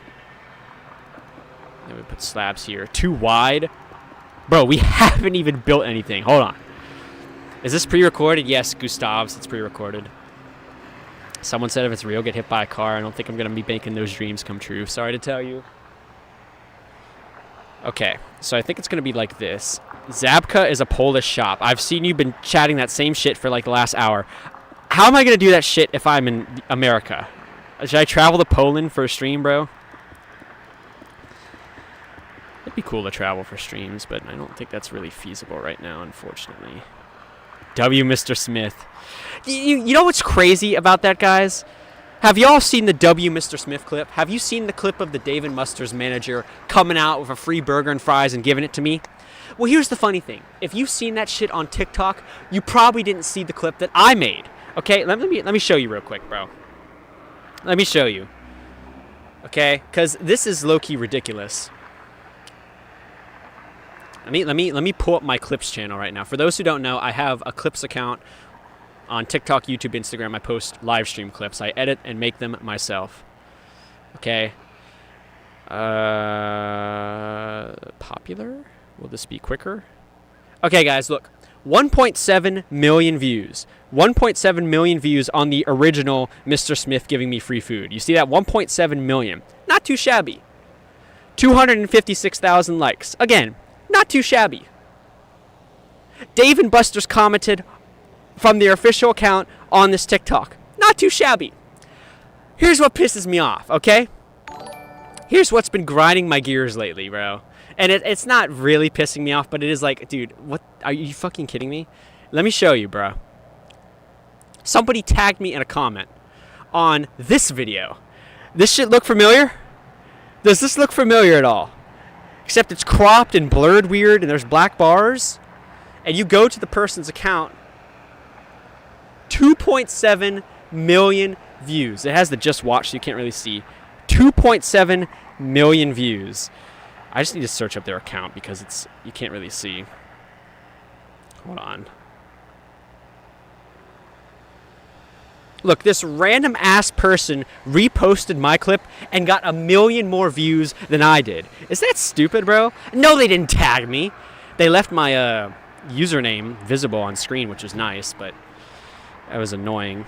Then we put slabs here. Too wide. Bro, we haven't even built anything. Hold on. Is this pre-recorded? Yes, Gustavs, it's pre-recorded. Someone said if it's real, get hit by a car. I don't think I'm going to be making those dreams come true. Sorry to tell you. Okay, so I think it's going to be like this. Zabka is a Polish shop. I've seen you been chatting that same shit for like the last hour. How am I going to do that shit if I'm in America? Should I travel to Poland for a stream, bro? It'd be cool to travel for streams, but I don't think that's really feasible right now, unfortunately. W. Mr. Smith. You know what's crazy about that, guys? Have y'all seen the W. Mr. Smith clip? Have you seen the clip of the Dave & Buster's manager coming out with a free burger and fries and giving it to me? Well, here's the funny thing. If you've seen that shit on TikTok, you probably didn't see the clip that I made. Okay, let me show you real quick, bro. Let me show you. Okay, because this is low-key ridiculous. Let me pull up my Clips channel right now. For those who don't know, I have a Clips account on TikTok, YouTube, Instagram. I post live stream clips. I edit and make them myself. Okay. Popular? Will this be quicker? Okay, guys, look. 1.7 million views. 1.7 million views on the original Mr. Smith giving me free food. You see that? 1.7 million. Not too shabby. 256,000 likes. Again, not too shabby. Dave & Buster's commented from their official account on this TikTok. Not too shabby. Here's what pisses me off, okay? Here's what's been grinding my gears lately, bro. And it's not really pissing me off, but it is like, dude, what? Are you fucking kidding me? Let me show you, bro. Somebody tagged me in a comment on this video. This shit look familiar? Does this look familiar at all? Except it's cropped and blurred weird and there's black bars. And you go to the person's account. 2.7 million views. It has the just watch, so you can't really see. 2.7 million views. I just need to search up their account because you can't really see. Hold on. Look, this random ass person reposted my clip and got 1 million more views than I did. Is that stupid, bro? No, they didn't tag me. They left my username visible on screen, which was nice, but that was annoying.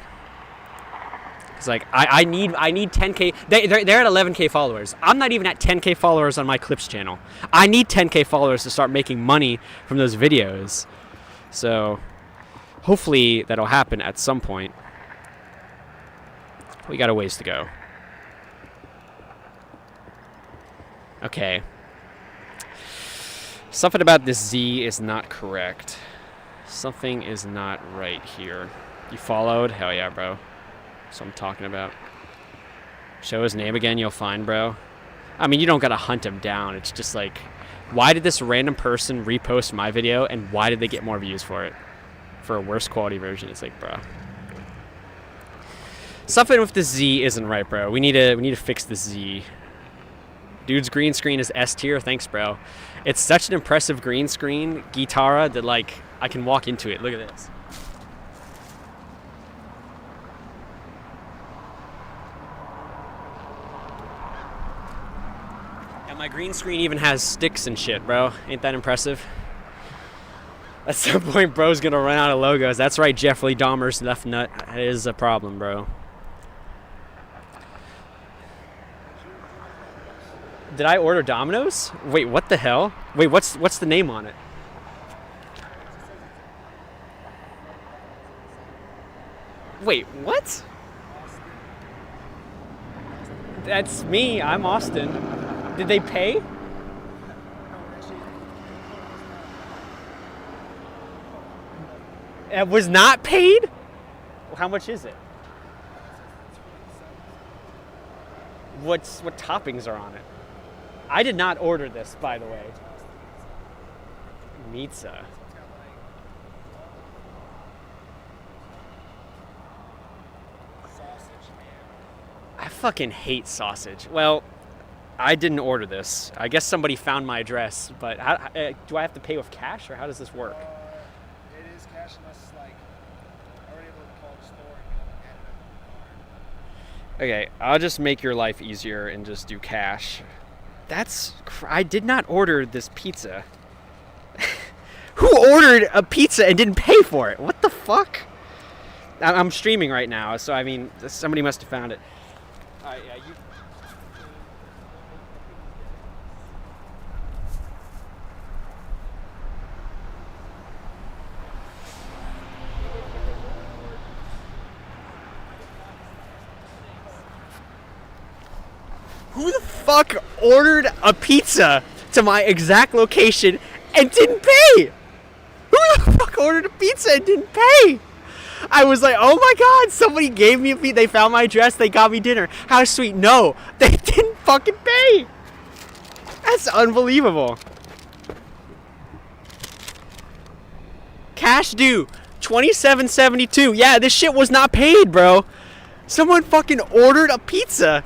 It's like I need 10K. They're at 11K followers. I'm not even at 10K followers on my clips channel. I need 10K followers to start making money from those videos. So hopefully that'll happen at some point. We got a ways to go. Okay. Something about this Z is not correct. Something is not right here. You followed? Hell yeah, bro. That's what I'm talking about. Show his name again, you'll find, bro. I mean, you don't gotta hunt him down. It's just like, why did this random person repost my video and why did they get more views for it? For a worse quality version, it's like, bro. Something with the Z isn't right, bro. We need to fix the Z. Dude's green screen is S tier. Thanks, bro. It's such an impressive green screen, Guitarra, that like I can walk into it. Look at this. And my green screen even has sticks and shit, bro. Ain't that impressive? At some point, bro's gonna run out of logos. That's right, Jeffrey Dahmer's left nut is a problem, bro. Did I order Domino's? Wait, what the hell? Wait, what's the name on it? Wait, what? That's me. I'm Austin. Did they pay? It was not paid? How much is it? What toppings are on it? I did not order this, by the way. Pizza. I fucking hate sausage. Well, I didn't order this. I guess somebody found my address, but do I have to pay with cash, or how does this work? It is cash unless, like, already able to call the store and get it. Okay, I'll just make your life easier and just do cash. I did not order this pizza. Who ordered a pizza and didn't pay for it? What the fuck? I'm streaming right now, so I mean, somebody must have found it. Alright, yeah, you... Who the fuck ordered a pizza to my exact location and didn't pay? Who the fuck ordered a pizza and didn't pay? I was like, oh my god, somebody gave me a pizza. They found my address. They got me dinner. How sweet. No, they didn't fucking pay. That's unbelievable. Cash due, $27.72. Yeah, this shit was not paid, bro. Someone fucking ordered a pizza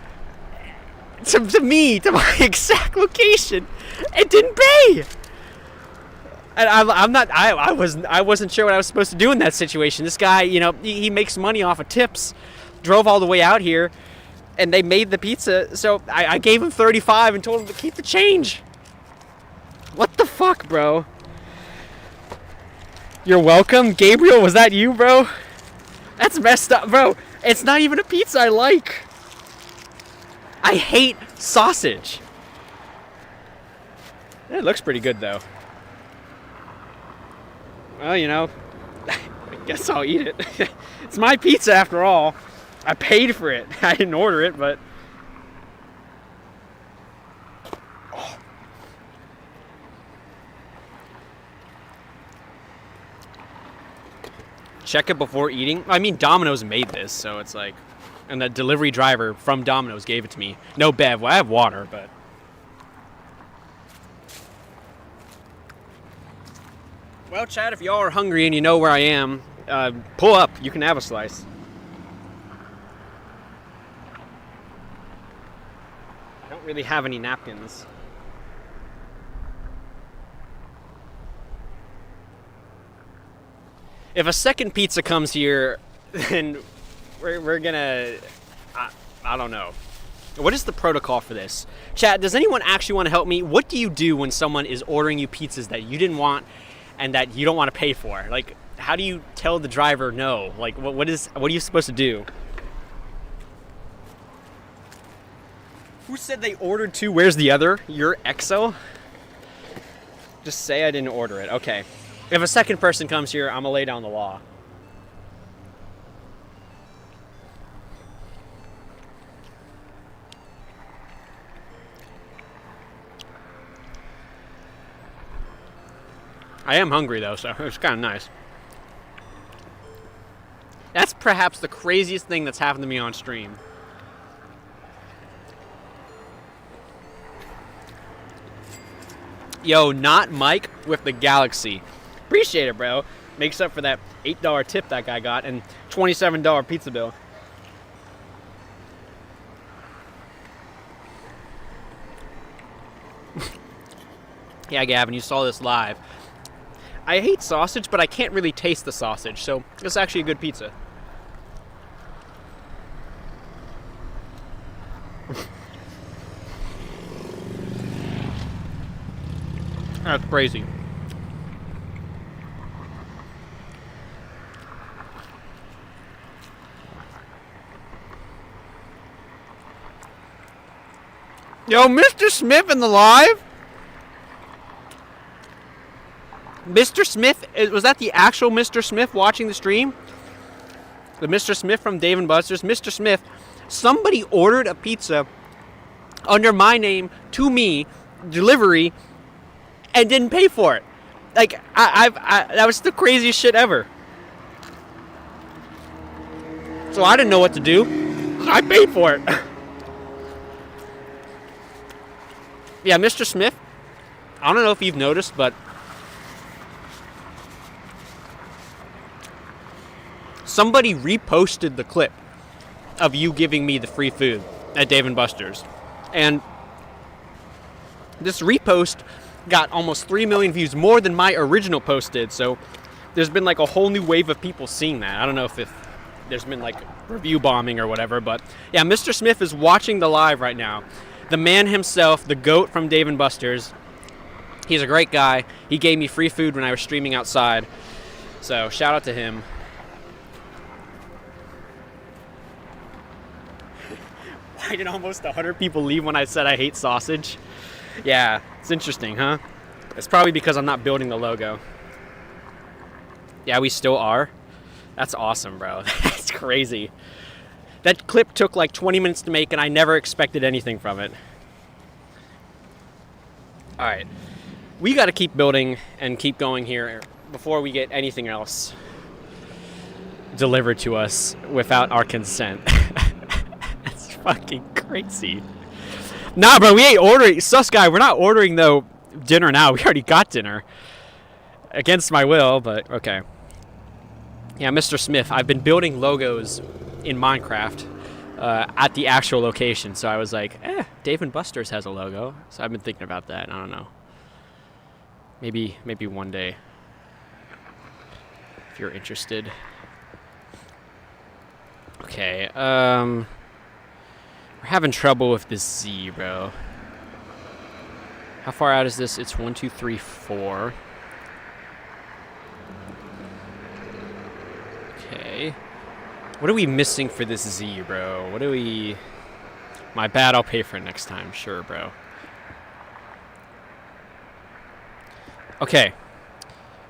to me, to my exact location, and didn't pay. And I wasn't sure what I was supposed to do in that situation. This guy, you know, he makes money off of tips. Drove all the way out here, and they made the pizza, so I gave him $35 and told him to keep the change. What the fuck, bro? You're welcome, Gabriel. Was that you, bro? That's messed up, bro. It's not even a pizza I like. I hate sausage. It looks pretty good, though. Well, you know, I guess I'll eat it. It's my pizza after all. I paid for it. I didn't order it, but... Oh. Check it before eating. I mean, Domino's made this, so it's like, And the delivery driver from Domino's gave it to me. No Bev. Well, I have water, but... Well, Chad, if y'all are hungry and you know where I am, pull up. You can have a slice. I don't really have any napkins. If a second pizza comes here, then we're gonna... I don't know. What is the protocol for this? Chat, does anyone actually want to help me? What do you do when someone is ordering you pizzas that you didn't want and that you don't want to pay for? Like, how do you tell the driver no? Like, what are you supposed to do? Who said they ordered two? Where's the other? Your EXO? Just say I didn't order it. Okay. If a second person comes here, I'm gonna lay down the law. I am hungry though, so it's kind of nice. That's perhaps the craziest thing that's happened to me on stream. Yo, not Mike with the Galaxy. Appreciate it, bro. Makes up for that $8 tip that guy got and $27 pizza bill. Yeah, Gavin, you saw this live. I hate sausage, but I can't really taste the sausage, so it's actually a good pizza. That's crazy. Yo, Mr. Smith in the live? Mr. Smith, was that the actual Mr. Smith watching the stream? The Mr. Smith from Dave & Buster's? Mr. Smith, somebody ordered a pizza under my name to me, delivery, and didn't pay for it. Like, that was the craziest shit ever. So I didn't know what to do. I paid for it. Yeah, Mr. Smith, I don't know if you've noticed, but somebody reposted the clip of you giving me the free food at Dave & Buster's. And this repost got almost 3 million views, more than my original post did. So there's been like a whole new wave of people seeing that. I don't know if there's been like review bombing or whatever, but yeah, Mr. Smith is watching the live right now. The man himself, the GOAT from Dave & Buster's. He's a great guy. He gave me free food when I was streaming outside. So shout out to him. Why did almost 100 people leave when I said I hate sausage? Yeah, it's interesting, huh? It's probably because I'm not building the logo. Yeah, we still are. That's awesome, bro. That's crazy. That clip took like 20 minutes to make, and I never expected anything from it. All right. We got to keep building and keep going here before we get anything else delivered to us without our consent. That's fucking crazy. Nah, bro, we ain't ordering. Sus guy, we're not ordering, though, dinner now. We already got dinner. Against my will, but okay. Yeah, Mr. Smith, I've been building logos in Minecraft at the actual location. So I was like, Dave & Buster's has a logo. So I've been thinking about that. I don't know. Maybe one day, if you're interested. Okay, we're having trouble with this Z, bro. How far out is this? It's 1, 2, 3, 4. Okay. What are we missing for this Z, bro? What do we... My bad, I'll pay for it next time. Sure, bro. Okay.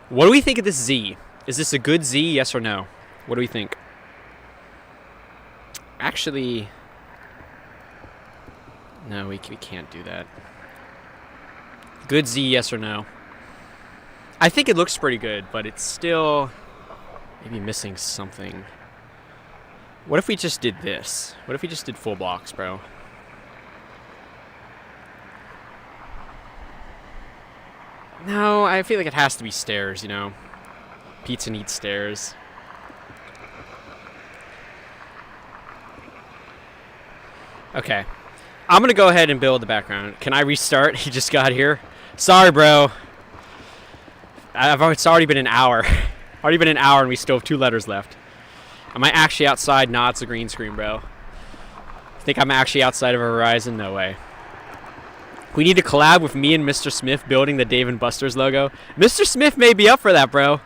What do we think of this Z? Is this a good Z, yes or no? What do we think? Actually... No, we can't do that. Good Z, yes or no? I think it looks pretty good, but it's still maybe missing something. What if we just did this? What if we just did full blocks, bro? No, I feel like it has to be stairs, you know? Pizza needs stairs. Okay. I'm going to go ahead and build the background. Can I restart? He just got here. Sorry, bro. It's already been an hour. Already been an hour and we still have 2 letters left. Am I actually outside? Nah, it's a green screen, bro. Think I'm actually outside of a Verizon? No way. We need to collab with me and Mr. Smith building the Dave & Buster's logo. Mr. Smith may be up for that, bro.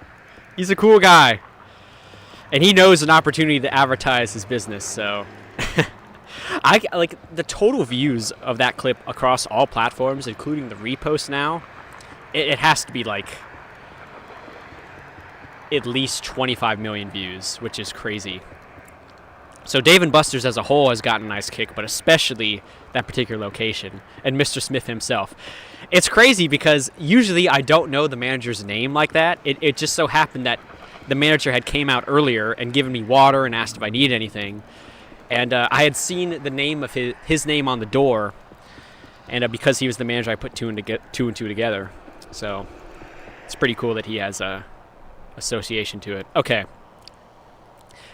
He's a cool guy. And he knows an opportunity to advertise his business, so... I like the total views of that clip across all platforms, including the repost now. It has to be like at least 25 million views, which is crazy. So Dave & Buster's as a whole has gotten a nice kick, but especially that particular location and Mr. Smith himself. It's crazy because usually I don't know the manager's name like that. It just so happened that the manager had came out earlier and given me water and asked if I needed anything. And I had seen the name of his name on the door, and because he was the manager, I put two and two together. So it's pretty cool that he has a association to it. Okay,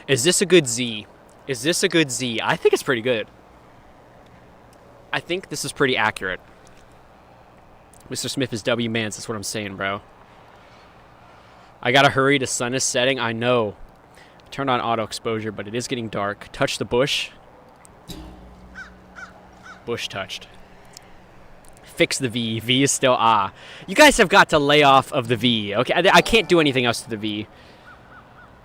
is this a good Z? Is this a good Z? I think it's pretty good. I think this is pretty accurate. Mr. Smith is W Mans. That's what I'm saying, bro. I gotta hurry. The sun is setting. I know. Turned on auto exposure, but it is getting dark. Touch the bush. Bush touched. Fix the V. V is still ah. You guys have got to lay off of the V. Okay, I can't do anything else to the V.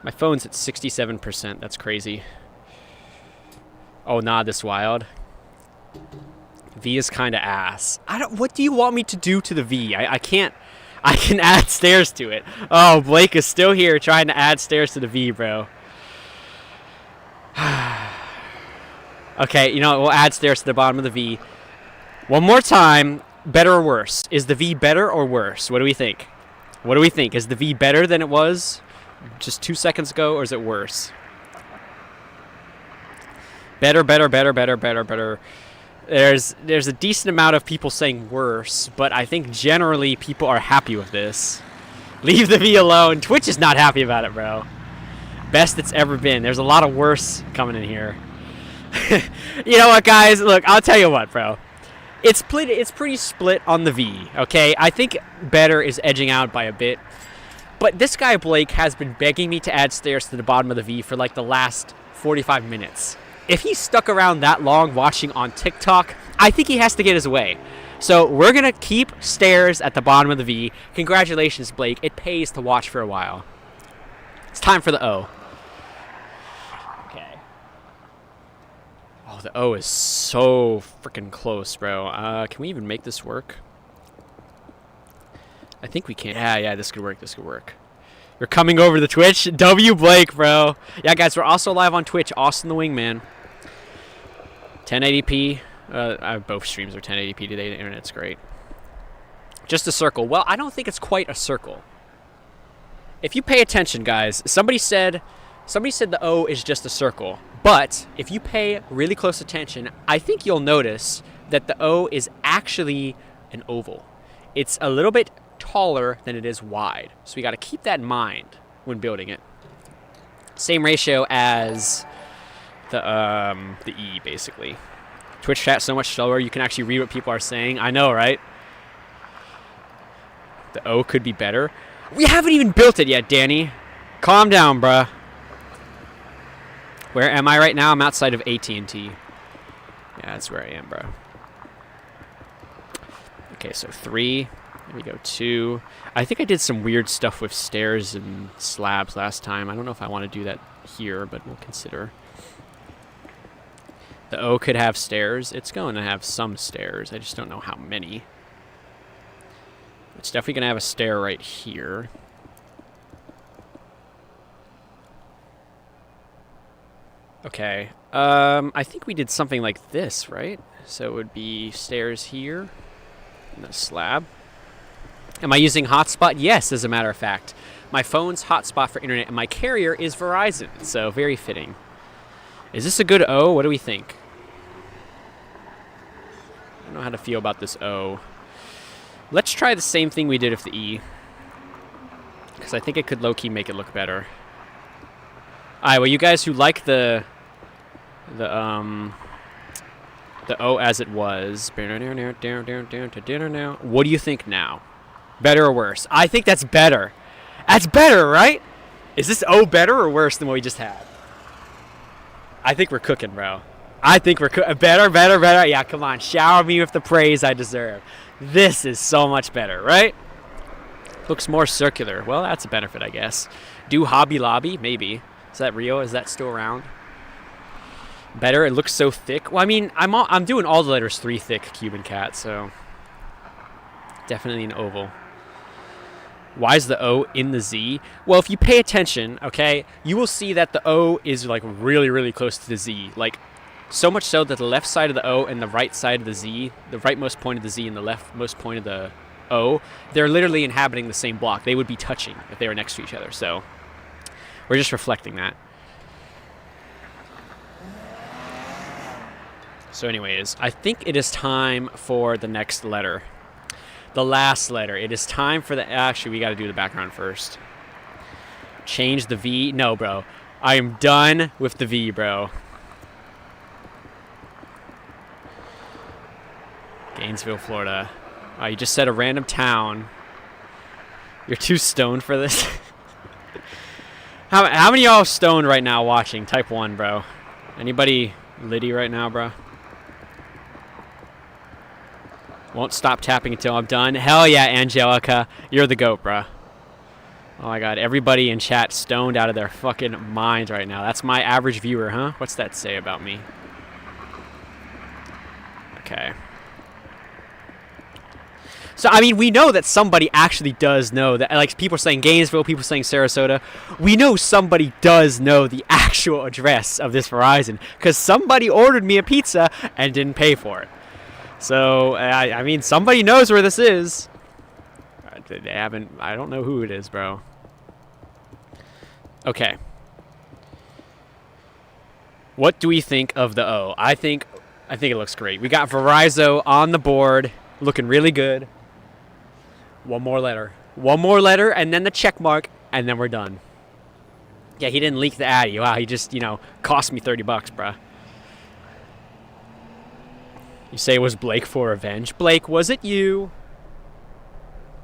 My phone's at 67%. That's crazy. Oh, nah, this wild. V is kind of ass. What do you want me to do to the V? I can't. I can add stairs to it. Oh, Blake is still here trying to add stairs to the V, bro. Okay, you know what? We'll add stairs to the bottom of the V. One more time. Better or worse? Is the V better or worse? What do we think? What do we think? Is the V better than it was just 2 seconds ago, or is it worse? Better, better, better, better, better, better. There's a decent amount of people saying worse, but I think generally people are happy with this. Leave the V alone. Twitch is not happy about it, bro. Best it's ever been. There's a lot of worse coming in here. You know what, guys? Look, I'll tell you what, bro. It's pretty split on the V, okay? I think better is edging out by a bit. But this guy, Blake, has been begging me to add stairs to the bottom of the V for like the last 45 minutes. If he stuck around that long watching on TikTok, I think he has to get his way. So we're going to keep stairs at the bottom of the V. Congratulations, Blake. It pays to watch for a while. It's time for the O. Okay. Oh, the O is so freaking close, bro. Can we even make this work? I think we can. Yeah, this could work. This could work. You're coming over to Twitch? W Blake, bro. Yeah, guys, we're also live on Twitch. Austin the Wingman. 1080p. Both streams are 1080p today. The internet's great. Just a circle. Well, I don't think it's quite a circle. If you pay attention, guys, somebody said the O is just a circle. But if you pay really close attention, I think you'll notice that the O is actually an oval. It's a little bit taller than it is wide. So we got to keep that in mind when building it. Same ratio as the E, basically. Twitch chat so much slower, you can actually read what people are saying. I know, right? The O could be better. We haven't even built it yet, Danny. Calm down, bruh. Where am I right now? I'm outside of AT&T. Yeah, that's where I am, bro. Okay, so 3. There we go, 2. I think I did some weird stuff with stairs and slabs last time. I don't know if I want to do that here, but we'll consider. The O could have stairs. It's going to have some stairs. I just don't know how many. It's definitely going to have a stair right here. Okay. I think we did something like this, right? So it would be stairs here and a slab. Am I using hotspot? Yes, as a matter of fact. My phone's hotspot for internet, and my carrier is Verizon, so very fitting. Is this a good O? What do we think? I don't know how to feel about this O. Let's try the same thing we did with the E. Because I think it could low-key make it look better. Alright, well, you guys who like the O as it was. What do you think now? Better or worse? I think that's better. That's better, right? Is this O better or worse than what we just had? I think we're cooking, bro. I think we're better. Yeah, come on. Shower me with the praise I deserve. This is so much better, right? Looks more circular. Well, that's a benefit, I guess. Do Hobby Lobby? Maybe. Is that real? Is that still around? Better. It looks so thick. Well, I mean, I'm doing all the letters 3 thick, Cuban Cat, so definitely an oval. Why is the O in the Z? Well, if you pay attention, okay, you will see that the O is like really, really close to the Z. Like, so much so that the left side of the O and the right side of the Z, the rightmost point of the Z and the leftmost point of the O, they're literally inhabiting the same block. They would be touching if they were next to each other. So we're just reflecting that. So anyways, I think it is time for the next letter. The last letter. It is time for the... Actually, we got to do the background first. Change the V. No, bro. I am done with the V, bro. Gainesville, Florida. You just said a random town. You're too stoned for this. How many of y'all stoned right now watching? Type 1, bro. Anybody litty right now, bro? Won't stop tapping until I'm done. Hell yeah, Angelica. You're the GOAT, bro. Oh my god, everybody in chat stoned out of their fucking minds right now. That's my average viewer, huh? What's that say about me? Okay. So, I mean, we know that somebody actually does know that. Like, people saying Gainesville, people saying Sarasota. We know somebody does know the actual address of this Verizon. Because somebody ordered me a pizza and didn't pay for it. So, I mean, somebody knows where this is. They haven't... I don't know who it is, bro. Okay. What do we think of the O? I think it looks great. We got Verizon on the board. Looking really good. One more letter. One more letter, and then the check mark, and then we're done. Yeah, he didn't leak the Addy. Wow, he just, cost me $30, bruh. You say it was Blake for revenge. Blake, was it you?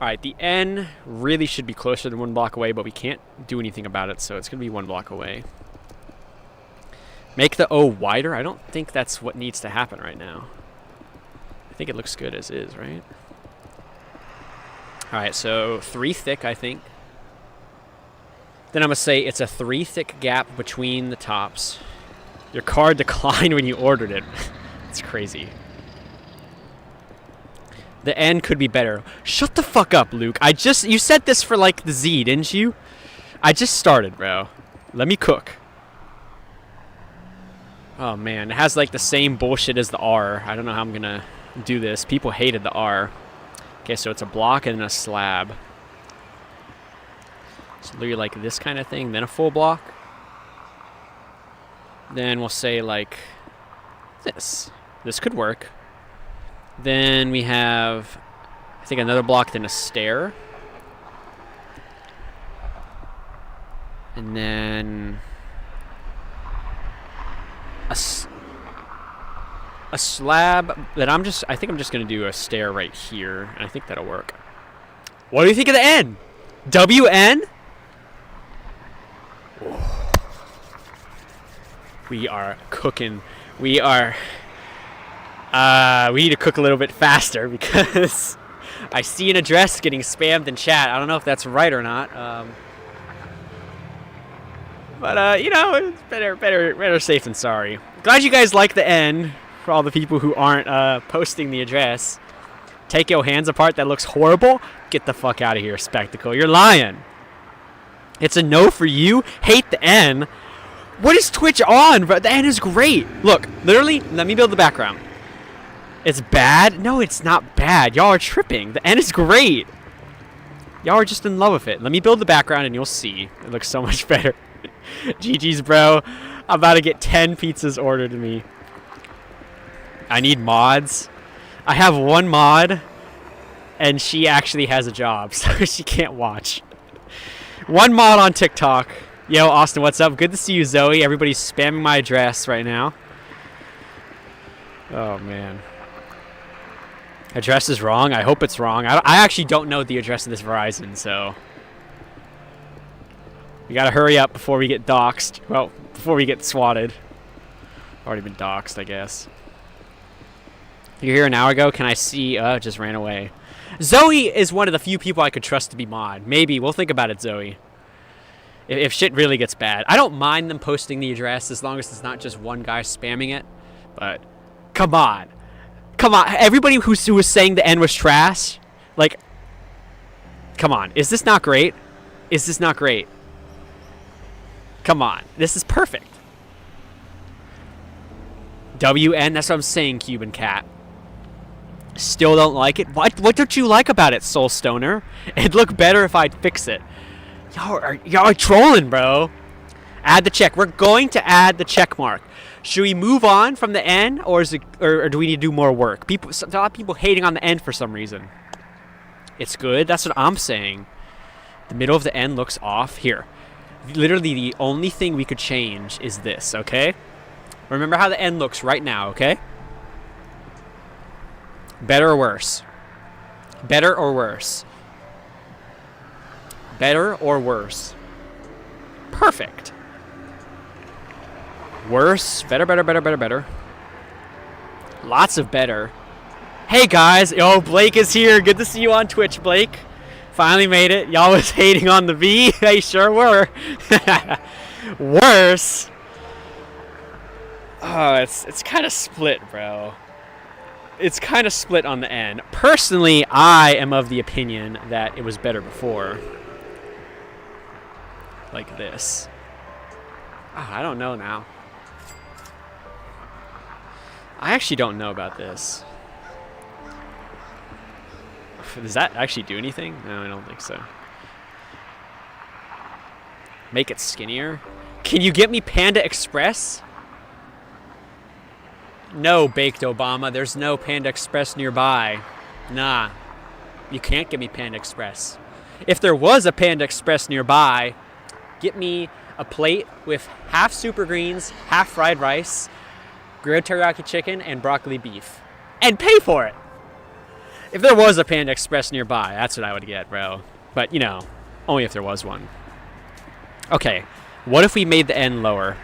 Alright, the N really should be closer than 1 block away, but we can't do anything about it, so it's going to be 1 block away. Make the O wider? I don't think that's what needs to happen right now. I think it looks good as is, right? Alright, so 3 thick, I think. Then I'm going to say it's a 3 thick gap between the tops. Your card declined when you ordered it. It's crazy. The N could be better. Shut the fuck up, Luke. You said this for like the Z, didn't you? I just started, bro. Let me cook. Oh man, it has like the same bullshit as the R. I don't know how I'm gonna do this. People hated the R. Okay, so it's a block and a slab. So literally like this kind of thing, then a full block. Then we'll say like this. This could work. Then we have, I think, another block, then a stair. And then a slab that I think I'm just going to do a stair right here. And I think that'll work. What do you think of the N? WN? We are cooking. We need to cook a little bit faster because I see an address getting spammed in chat. I don't know if that's right or not. But it's better safe than sorry. Glad you guys like the N for all the people who aren't posting the address. Take your hands apart. That looks horrible. Get the fuck out of here, Spectacle. You're lying. It's a no for you. Hate the N. What is Twitch on, bro? The N is great. Look, literally, let me build the background. It's bad? No, it's not bad. Y'all are tripping. The N is great. Y'all are just in love with it. Let me build the background and you'll see. It looks so much better. GG's, bro. I'm about to get 10 pizzas ordered to me. I need mods. I have one mod, and she actually has a job, so she can't watch. One mod on TikTok. Yo, Austin, what's up? Good to see you, Zoe. Everybody's spamming my address right now. Oh, man. Address is wrong? I hope it's wrong. I actually don't know the address of this Verizon, so... We gotta hurry up before we get doxxed. Well, before we get swatted. Already been doxxed, I guess. You're here an hour ago? Can I see? It just ran away. Zoe is one of the few people I could trust to be mod. Maybe. We'll think about it, Zoe. If shit really gets bad. I don't mind them posting the address as long as it's not just one guy spamming it. But, come on. Come on. Everybody who was saying the N was trash, like, come on. Is this not great? Is this not great? Come on. This is perfect. WN, that's what I'm saying, Cuban Cat. Still don't like it? What don't you like about it, Soul Stoner? It'd look better if I'd fix it. Y'all are trolling, bro. Add the check. We're going to add the check mark. Should we move on from the N, or do we need to do more work? A lot of people hating on the N for some reason. It's good. That's what I'm saying. The middle of the N looks off. Here. Literally the only thing we could change is this, okay? Remember how the N looks right now, okay? Better or worse? Better or worse? Better or worse? Perfect. Worse. Better, better, better, better, better. Lots of better. Hey, guys. Yo, Blake is here. Good to see you on Twitch, Blake. Finally made it. Y'all was hating on the V. They sure were. Worse. Oh, it's kind of split, bro. It's kind of split on the N. Personally, I am of the opinion that it was better before. Like this. Oh, I don't know now. I actually don't know about this. Does that actually do anything? No, I don't think so. Make it skinnier? Can you get me Panda Express? No, Baked Obama. There's no Panda Express nearby. Nah. You can't get me Panda Express. If there was a Panda Express nearby, get me a plate with half super greens, half fried rice, grilled teriyaki chicken, and broccoli beef. And pay for it! If there was a Panda Express nearby, that's what I would get, bro. But, you know, only if there was one. Okay, what if we made the N lower?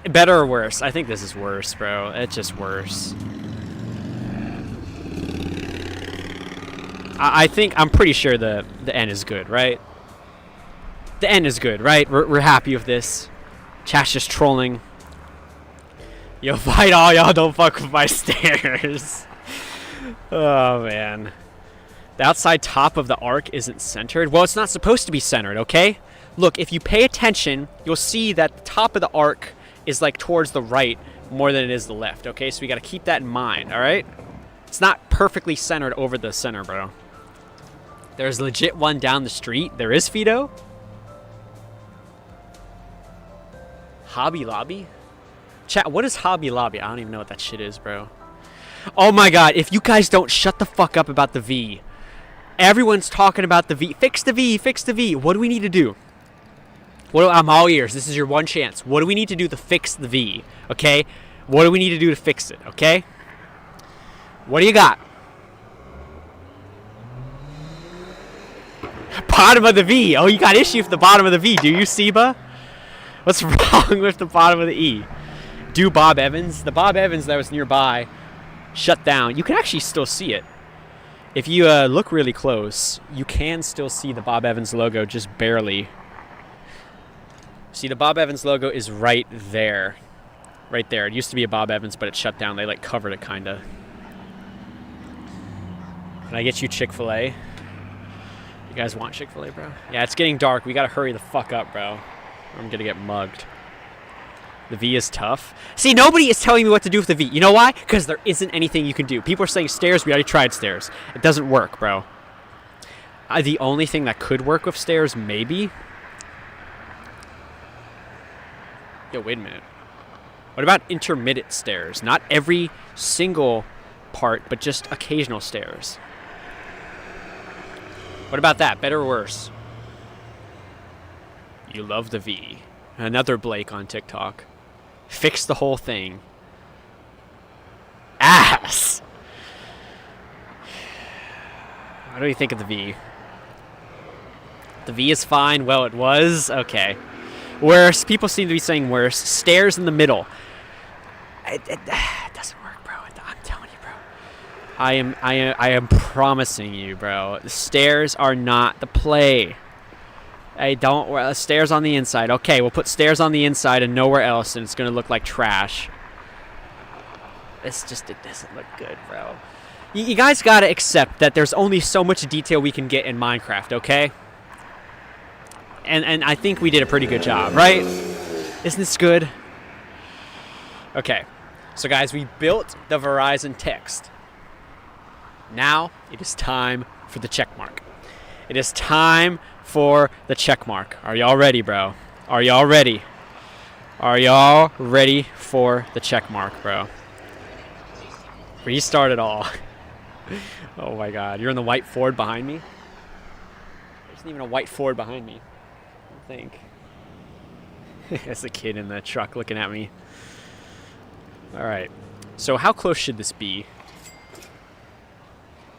Better or worse? I think this is worse, bro. It's just worse. I'm pretty sure the N is good, right? The N is good, right? We're happy with this. Chat's just trolling. Yo, fight all y'all, don't fuck with my stairs. Oh, man. The outside top of the arc isn't centered. Well, it's not supposed to be centered, okay? Look, if you pay attention, you'll see that the top of the arc is like towards the right more than it is the left, okay? So we got to keep that in mind, all right? It's not perfectly centered over the center, bro. There's legit one down the street. There is, Fido? Hobby Lobby? Chat, what is Hobby Lobby? I don't even know what that shit is, bro. Oh my god, if you guys don't shut the fuck up about the V. Everyone's talking about the V. Fix the V, fix the V. What do we need to do? I'm all ears. This is your one chance. What do we need to do to fix the V? Okay? What do we need to do to fix it? Okay? What do you got? Bottom of the V. Oh, you got issue with the bottom of the V. Do you, Seba? What's wrong with the bottom of the E? Do Bob Evans. The Bob Evans that was nearby shut down. You can actually still see it. If you look really close, you can still see the Bob Evans logo, just barely. See, the Bob Evans logo is right there. Right there. It used to be a Bob Evans, but it shut down. They, like, covered it, kind of. Can I get you Chick-fil-A? You guys want Chick-fil-A, bro? Yeah, it's getting dark. We gotta hurry the fuck up, bro. I'm gonna get mugged. The V is tough. See, nobody is telling me what to do with the V. You know why? Because there isn't anything you can do. People are saying stairs. We already tried stairs. It doesn't work, bro. The only thing that could work with stairs, maybe, Yo, wait a minute. What about intermittent stairs? Not every single part, but just occasional stairs. What about that? Better or worse? You love the V. Another Blake on TikTok. Fix the whole thing. Ass! What do you think of the V? The V is fine. Well, it was. Okay. Worse. People seem to be saying worse. Stairs in the middle. It doesn't work, bro. I'm telling you, bro. I am promising you, bro. The stairs are not the play. I don't. Stairs on the inside. Okay, we'll put stairs on the inside and nowhere else, and it's gonna look like trash. It doesn't look good, bro. You guys gotta accept that there's only so much detail we can get in Minecraft, okay? And I think we did a pretty good job, right? Isn't this good? Okay, so guys, we built the Verizon text. Now it is time for the check mark. It is time for the check mark. Are y'all ready, bro? Are y'all ready? Are y'all ready for the check mark, bro? Restart it all. Oh my god, you're in the white Ford behind me? There isn't even a white Ford behind me, I think. There's a kid in the truck looking at me. Alright, so how close should this be?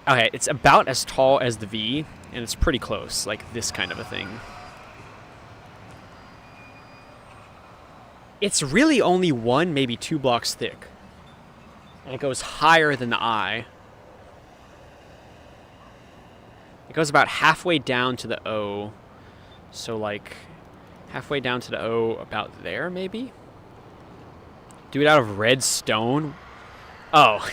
Okay, it's about as tall as the V, and it's pretty close, like this kind of a thing. It's really only 1, maybe 2 blocks thick. And it goes higher than the I. It goes about halfway down to the O. So like halfway down to the O, about there maybe? Do it out of red stone? Oh,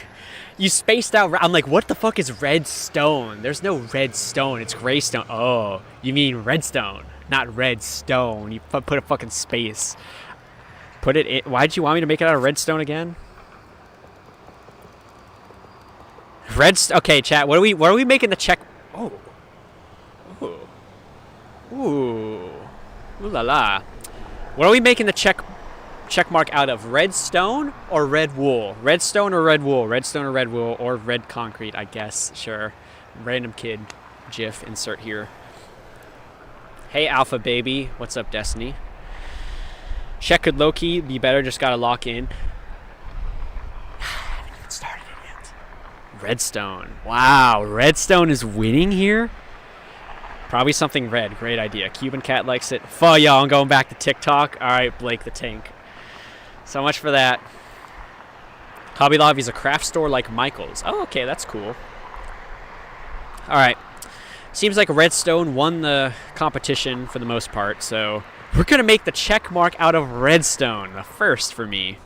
you spaced out. I'm like, what the fuck is red stone? There's no red stone. It's gray stone. Oh, you mean redstone, not red stone. You put a fucking space. Put it in. Why'd you want me to make it out of redstone again? Okay, chat. What are we making the check? Oh. Ooh. Ooh la la. What are we making the check mark out of? Redstone or red wool? Redstone or red wool? Redstone or red wool or red concrete, I guess. Sure. Random kid GIF insert here. Hey Alpha baby. What's up, Destiny? Check could low-key be better, just gotta lock in. I haven't even started it yet. Redstone. Wow, redstone is winning here? Probably something red. Great idea. Cuban Cat likes it. Fuck y'all, I'm going back to TikTok. Alright, Blake the Tank. So much for that. Hobby Lobby's a craft store like Michael's. Oh, okay, that's cool. Alright. Seems like redstone won the competition for the most part, so we're going to make the check mark out of redstone. A first for me.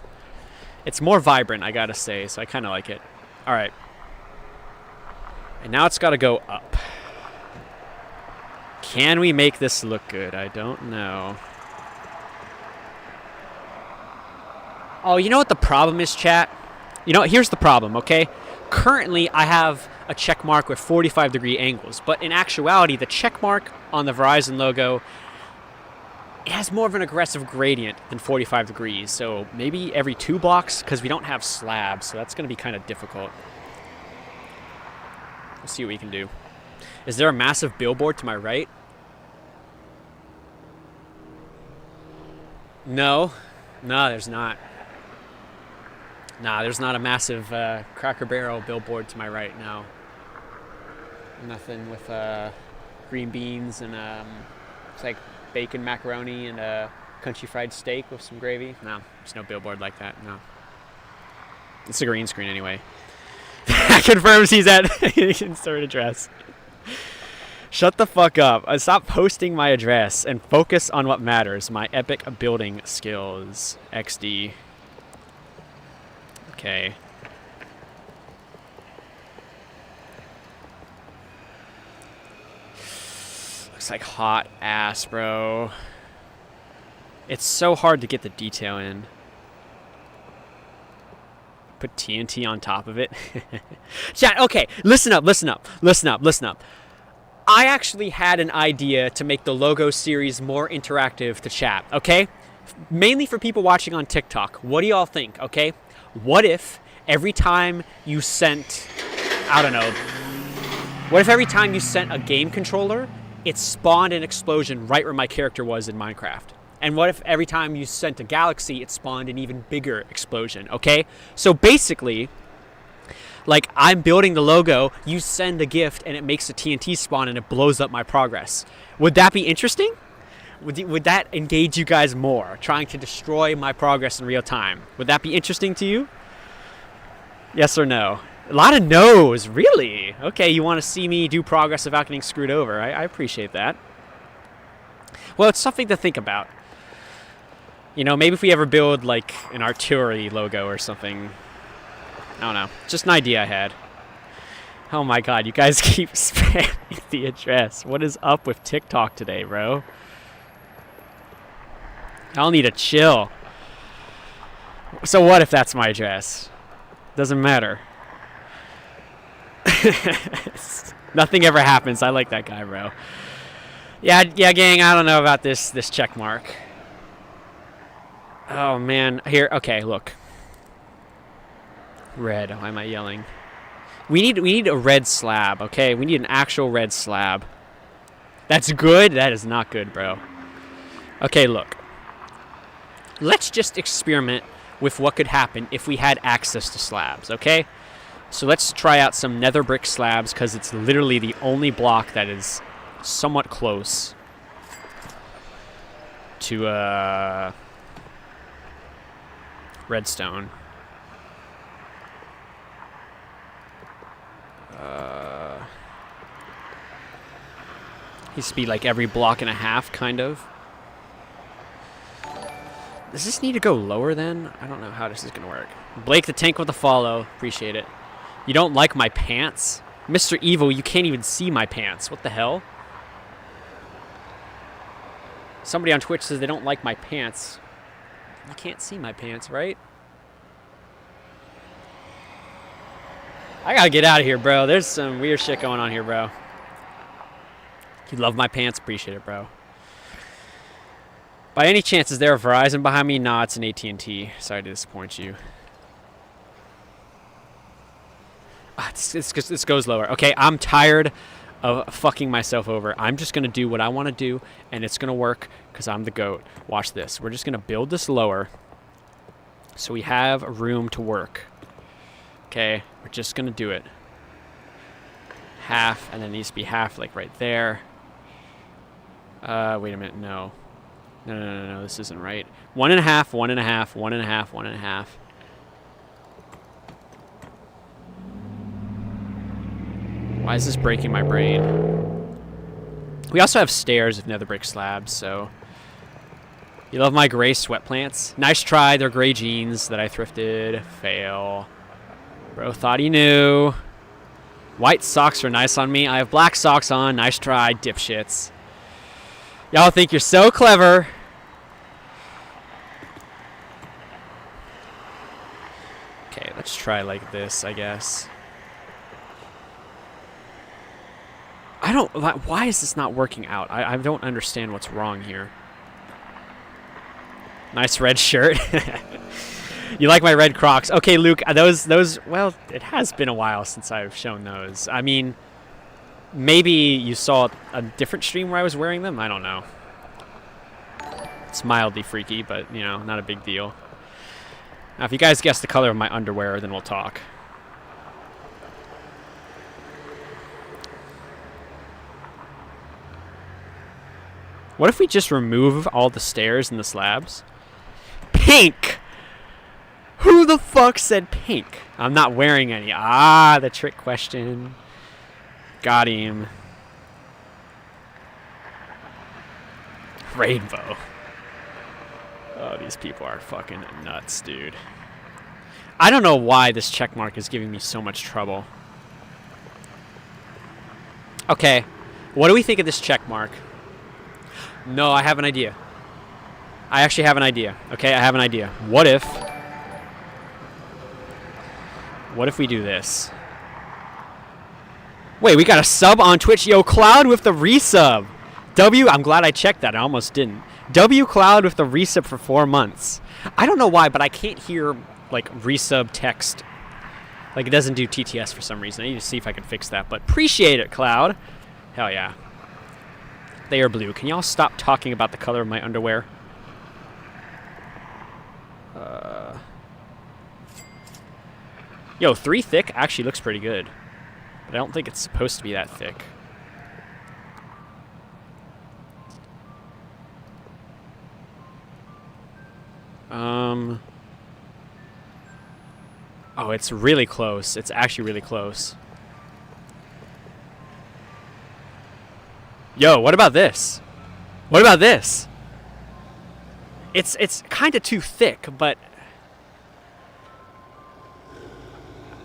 It's more vibrant, I gotta say, so I kind of like it. Alright. And now it's got to go up. Can we make this look good? I don't know. Oh, you know what the problem is, chat? You know, here's the problem, okay? Currently, I have a check mark with 45-degree angles, but in actuality, the check mark on the Verizon logo, it has more of an aggressive gradient than 45 degrees, so maybe every 2 blocks, because we don't have slabs, so that's going to be kind of difficult. Let's see what we can do. Is there a massive billboard to my right? No. No, there's not. Nah, there's not a massive Cracker Barrel billboard to my right now. Nothing with green beans and it's like bacon macaroni and a country fried steak with some gravy. No, there's no billboard like that, no. It's a green screen anyway. Confirms he's at insert address. Shut the fuck up. Stop posting my address and focus on what matters. My epic building skills. XD. Okay. Looks like hot ass, bro. It's so hard to get the detail in. Put TNT on top of it. Chat, okay, listen up. I actually had an idea to make the logo series more interactive to chat, okay? Mainly for people watching on TikTok. What do y'all think, okay? What if every time you sent, I don't know, what if every time you sent a game controller, it spawned an explosion right where my character was in Minecraft? And what if every time you sent a galaxy, it spawned an even bigger explosion, okay? So basically, like, I'm building the logo, you send a gift, and it makes a TNT spawn, and it blows up my progress. Would that be interesting? Would that engage you guys more, trying to destroy my progress in real time? Would that be interesting to you? Yes or no? A lot of no's, really? Okay, you want to see me do progress without getting screwed over. I appreciate that. Well, it's something to think about. You know, maybe if we ever build, like, an artillery logo or something. I don't know. Just an idea I had. Oh my god, you guys keep spamming the address. What is up with TikTok today, bro? I'll need to chill. So what if that's my address? Doesn't matter. Nothing ever happens. I like that guy, bro. Yeah, gang, I don't know about this check mark. Oh, man. Here, okay, look. Red. Why am I yelling? We need a red slab, okay? We need an actual red slab. That's good? That is not good, bro. Okay, look. Let's just experiment with what could happen if we had access to slabs, okay? So let's try out some nether brick slabs, because it's literally the only block that is somewhat close to redstone. Used to be like every block and a half, kind of. Does this need to go lower then? I don't know how this is going to work. Blake the Tank with the follow. Appreciate it. You don't like my pants? Mr. Evil, you can't even see my pants. What the hell? Somebody on Twitch says they don't like my pants. You can't see my pants, right? I gotta get out of here, bro. There's some weird shit going on here, bro. You love my pants? Appreciate it, bro. By any chance, is there a Verizon behind me? Nah, it's an AT&T. Sorry to disappoint you. This goes lower. Okay, I'm tired of fucking myself over. I'm just going to do what I want to do, and it's going to work because I'm the GOAT. Watch this. We're just going to build this lower so we have room to work. Okay, we're just going to do it. Half, and then it needs to be half, like right there. Wait a minute. No. No, this isn't right. 1.5, 1.5, 1.5, 1.5. Why is this breaking my brain? We also have stairs with nether brick slabs, so... You love my gray sweat plants? Nice try, they're gray jeans that I thrifted. Fail. Bro thought he knew. White socks are nice on me. I have black socks on. Nice try, dipshits. Y'all think you're so clever. Okay, let's try like this, I guess. Why is this not working out? I don't understand what's wrong here. Nice red shirt. You like my red Crocs? Okay, Luke, those, well, it has been a while since I've shown those. I mean, maybe you saw a different stream where I was wearing them? I don't know. It's mildly freaky, but, you know, not a big deal. Now, if you guys guess the color of my underwear, then we'll talk. What if we just remove all the stairs and the slabs? Pink! Who the fuck said pink? I'm not wearing any. Ah, the trick question. Got him. Rainbow. Oh, these people are fucking nuts, dude. I don't know why this check mark is giving me so much trouble. Okay, what do we think of this check mark? No, I have an idea. I actually have an idea. Okay, I have an idea. What if we do this? Wait, we got a sub on Twitch. Yo, Cloud with the resub. W, I'm glad I checked that. I almost didn't. W Cloud with the resub for 4 months. I don't know why, but I can't hear like resub text. Like it doesn't do TTS for some reason. I need to see if I can fix that. But appreciate it, Cloud. Hell yeah. They are blue. Can y'all stop talking about the color of my underwear? Yo, 3 thick actually looks pretty good. But I don't think it's supposed to be that thick. Oh, it's really close. It's actually really close. Yo, what about this? What about this? It's kind of too thick, but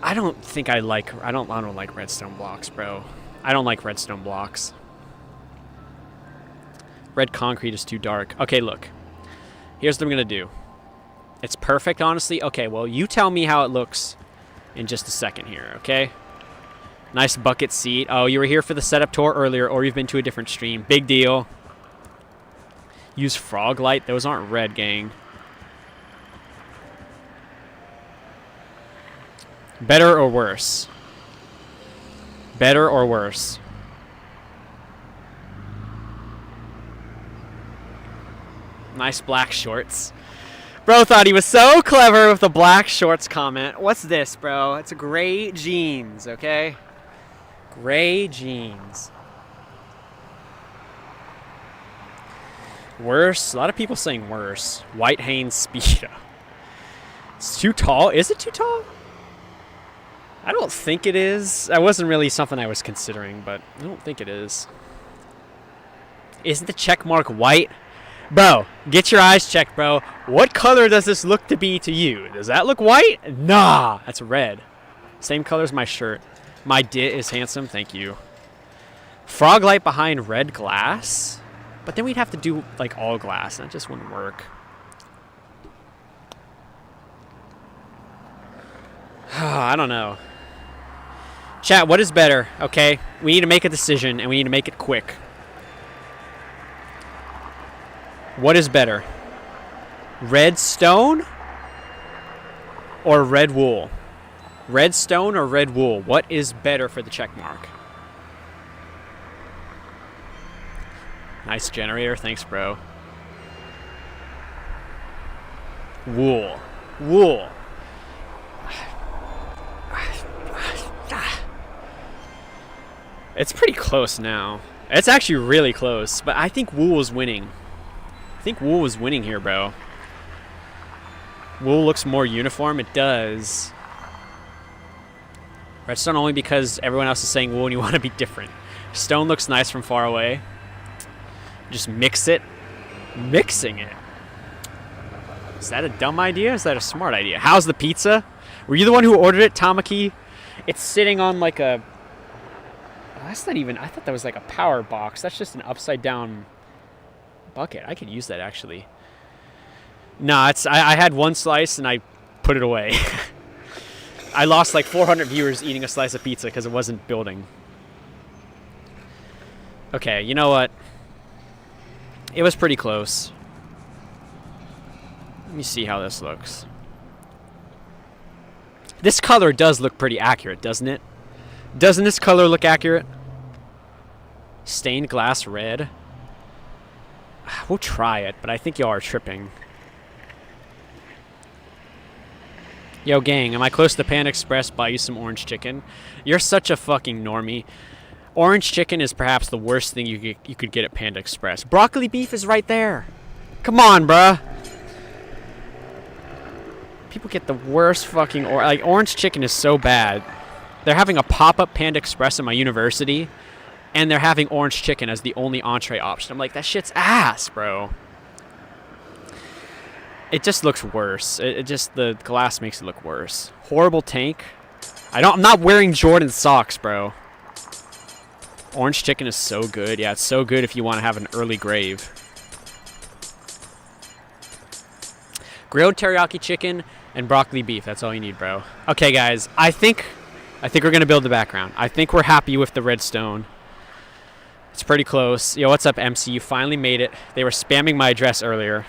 I don't think I don't like redstone blocks, bro. I don't like redstone blocks. Red concrete is too dark. Okay, look. Here's what I'm gonna do. It's perfect, honestly. Okay, well, you tell me how it looks in just a second here, okay? Nice bucket seat. Oh, you were here for the setup tour earlier, or you've been to a different stream. Big deal. Use frog light. Those aren't red, gang. Better or worse? Better or worse? Nice black shorts. Bro thought he was so clever with the black shorts comment. What's this, bro? It's gray jeans, okay? Gray jeans. Worse? A lot of people saying worse. White Hanes Speedo. It's too tall. Is it too tall? I don't think it is. That wasn't really something I was considering, but I don't think it is. Isn't the check mark white? Bro, get your eyes checked, bro. What color does this look to be to you? Does that look white? Nah, that's red. Same color as my shirt. My dit is handsome, thank you. Frog light behind red glass? But then we'd have to do, like, all glass, and that just wouldn't work. I don't know. Chat, what is better, okay? We need to make a decision, and we need to make it quick. What is better? Red stone or red wool? Red stone or red wool? What is better for the check mark? Nice generator. Thanks, bro. Wool. Wool. It's pretty close now. It's actually really close, but I think wool is winning. I think wool was winning here, bro. Wool looks more uniform. It does. Redstone only because everyone else is saying wool and you want to be different. Stone looks nice from far away. Just mix it. Mixing it. Is that a dumb idea? Is that a smart idea? How's the pizza? Were you the one who ordered it, Tamaki? It's sitting on like a... Oh, that's not even... I thought that was like a power box. That's just an upside down... bucket. I could use that actually. Nah, it's I had one slice and I put it away. I lost like 400 viewers eating a slice of pizza because it wasn't building. Okay, you know what? It was pretty close. Let me see how this looks. This color does look pretty accurate, doesn't it? Doesn't this color look accurate? Stained glass red. We'll try it, but I think y'all are tripping. Yo, gang, am I close to Panda Express? Buy you some orange chicken. You're such a fucking normie. Orange chicken is perhaps the worst thing you could get at Panda Express. Broccoli beef is right there. Come on, bruh. People get the worst fucking... like, orange chicken is so bad. They're having a pop-up Panda Express in my university, and they're having orange chicken as the only entree option. I'm like, that shit's ass, bro. It just looks worse. It just, the glass makes it look worse. Horrible tank. I'm not wearing Jordan socks, bro. Orange chicken is so good. Yeah, it's so good if you want to have an early grave. Grilled teriyaki chicken and broccoli beef. That's all you need, bro. Okay, guys. I think we're going to build the background. I think we're happy with the redstone. It's pretty close. Yo, what's up, MC? You finally made it. They were spamming my address earlier.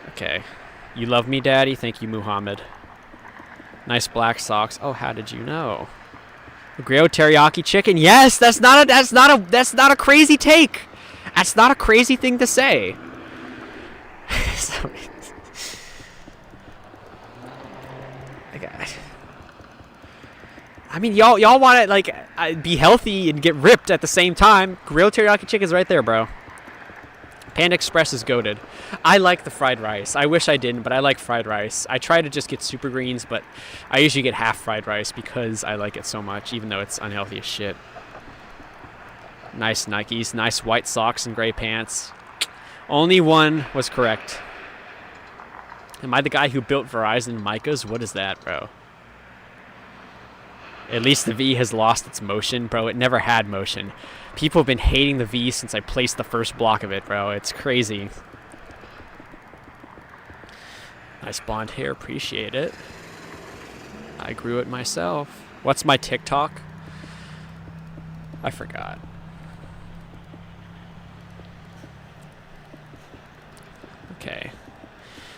Okay. You love me, Daddy? Thank you, Muhammad. Nice black socks. Oh, how did you know? Grilled teriyaki chicken. Yes, that's not a crazy take. That's not a crazy thing to say. Sorry. I mean, y'all want to like be healthy and get ripped at the same time. Grilled teriyaki chicken's right there, bro. Panda Express is goated. I like the fried rice. I wish I didn't, but I like fried rice. I try to just get super greens, but I usually get half fried rice because I like it so much, even though it's unhealthy as shit. Nice Nikes, nice white socks and gray pants. Only one was correct. Am I the guy who built Verizon Micas? What is that, bro? At least the V has lost its motion, bro. It never had motion. People have been hating the V since I placed the first block of it, bro. It's crazy. Nice blonde hair. Appreciate it. I grew it myself. What's my TikTok? I forgot. Okay.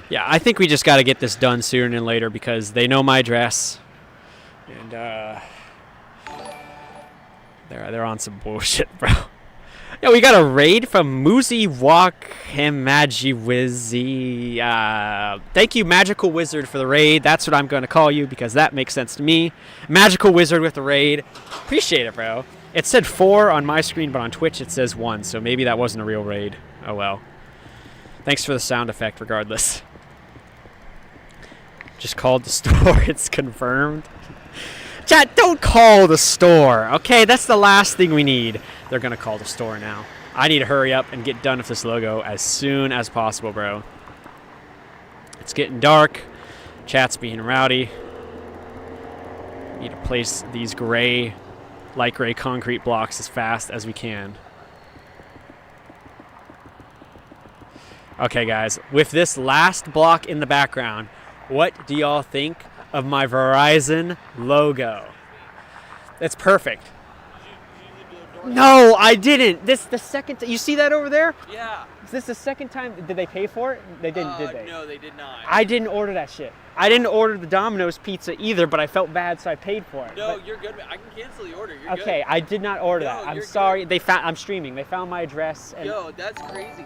Yeah, I think we just got to get this done sooner than later because they know my address. And they're on some bullshit, bro. Yeah, we got a raid from Muzi Walk Hamaji Wizzy. Thank you, Magical Wizard, for the raid. That's what I'm going to call you because that makes sense to me. Magical Wizard with the raid. Appreciate it, bro. It said 4 on my screen, but on Twitch it says 1, so maybe that wasn't a real raid. Oh well. Thanks for the sound effect, regardless. Just called the store. It's confirmed. Chat, don't call the store, okay? That's the last thing we need. They're going to call the store now. I need to hurry up and get done with this logo as soon as possible, bro. It's getting dark. Chat's being rowdy. We need to place these gray, light gray concrete blocks as fast as we can. Okay, guys. With this last block in the background, what do y'all think of my Verizon logo? It's perfect. No, I didn't. This the second. You see that over there? Yeah. Is this the second time? Did they pay for it? They didn't, did they? No, they did not. I didn't order that shit. I didn't order the Domino's pizza either, but I felt bad, so I paid for it. No, but, you're good. I can cancel the order. You're okay, good. I did not order that. I'm sorry. Good. I'm streaming. They found my address. And Yo, that's crazy.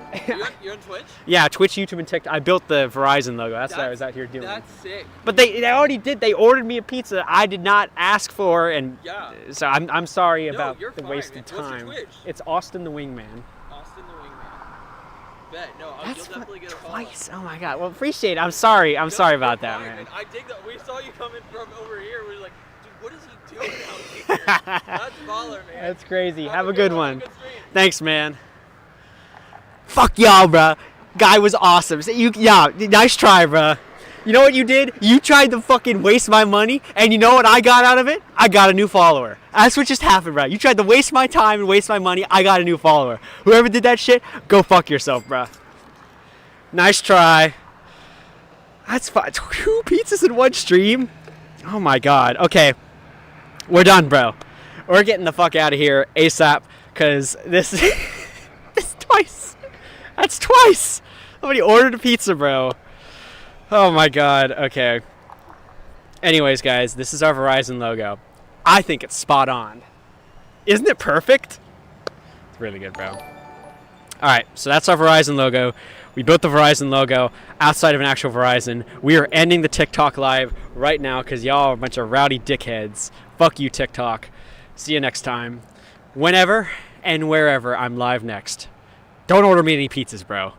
You're on Twitch? Yeah, Twitch, YouTube, and TikTok. I built the Verizon logo. That's what I was out here doing. That's sick. But they already did. They ordered me a pizza I did not ask for, and yeah. So I'm sorry about the fine, wasted man. time. What's your Twitch? It's Austin the Wingman. Austin the Wingman. Bet. No, That's you'll definitely get a follow. twice. Oh my god. Well, appreciate it. I'm sorry. I'm sorry about that, fine, man. I dig that. We saw you coming from over here. We were like, dude, what is he doing out here? That's baller, man. That's crazy. Have a good one. Good stream. Thanks, man. Fuck y'all, bruh. Guy was awesome. So nice try, bruh. You know what you did? You tried to fucking waste my money, and you know what I got out of it? I got a new follower. That's what just happened, bruh. You tried to waste my time and waste my money. I got a new follower. Whoever did that shit, go fuck yourself, bruh. Nice try. That's fine. 2 pizzas in one stream? Oh my god. Okay. We're done, bro. We're getting the fuck out of here ASAP, because this is twice. That's twice. Somebody ordered a pizza, bro. Oh my god. Okay. Anyways, guys, this is our Verizon logo. I think it's spot on. Isn't it perfect? It's really good, bro. Alright, so that's our Verizon logo. We built the Verizon logo outside of an actual Verizon. We are ending the TikTok live right now because y'all are a bunch of rowdy dickheads. Fuck you, TikTok. See you next time. Whenever and wherever I'm live next. Don't order me any pizzas, bro.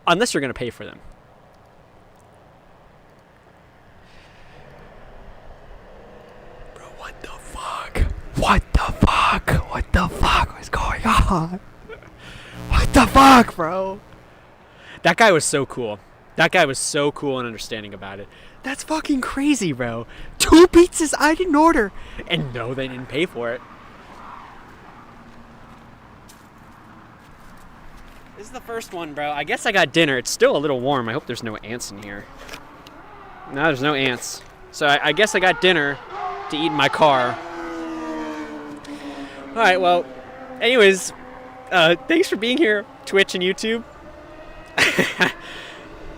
Unless you're going to pay for them. Bro, what the fuck? What the fuck? What the fuck was going on? What the fuck, bro? That guy was so cool. That guy was so cool and understanding about it. That's fucking crazy, bro. 2 pizzas I didn't order. And no, they didn't pay for it. This is the first one, bro. I guess I got dinner. It's still a little warm. I hope there's no ants in here. No, there's no ants. So I guess I got dinner to eat in my car. All right, well, anyways, thanks for being here, Twitch and YouTube.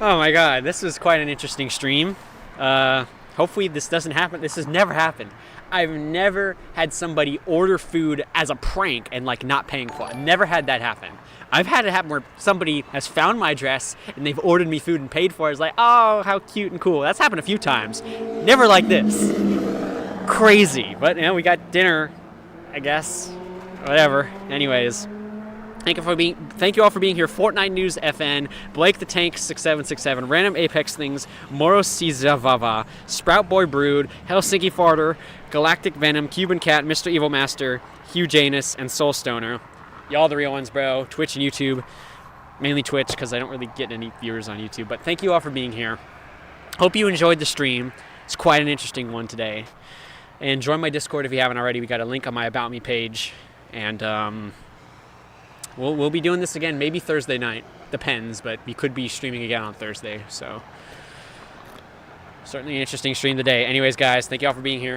Oh my God, this was quite an interesting stream. Hopefully this doesn't happen. This has never happened. I've never had somebody order food as a prank and like not paying for it. I've never had that happen. I've had it happen where somebody has found my address and they've ordered me food and paid for it. It's like, oh, how cute and cool. That's happened a few times. Never like this. Crazy. But you know, we got dinner, I guess. Whatever. Anyways. Thank you all for being here. Fortnite News FN, Blake the Tank 6767, Random Apex Things, Moro Sizavava, Sprout Boy Brood, Helsinki Farter, Galactic Venom, Cuban Cat, Mr. Evil Master, Hugh Janus, and Soul Stoner. Y'all the real ones, bro. Twitch and YouTube. Mainly Twitch, because I don't really get any viewers on YouTube. But thank you all for being here. Hope you enjoyed the stream. It's quite an interesting one today. And join my Discord if you haven't already. We got a link on my About Me page. And we'll be doing this again, maybe Thursday night. Depends, but we could be streaming again on Thursday. So certainly an interesting stream today. Anyways, guys, thank you all for being here.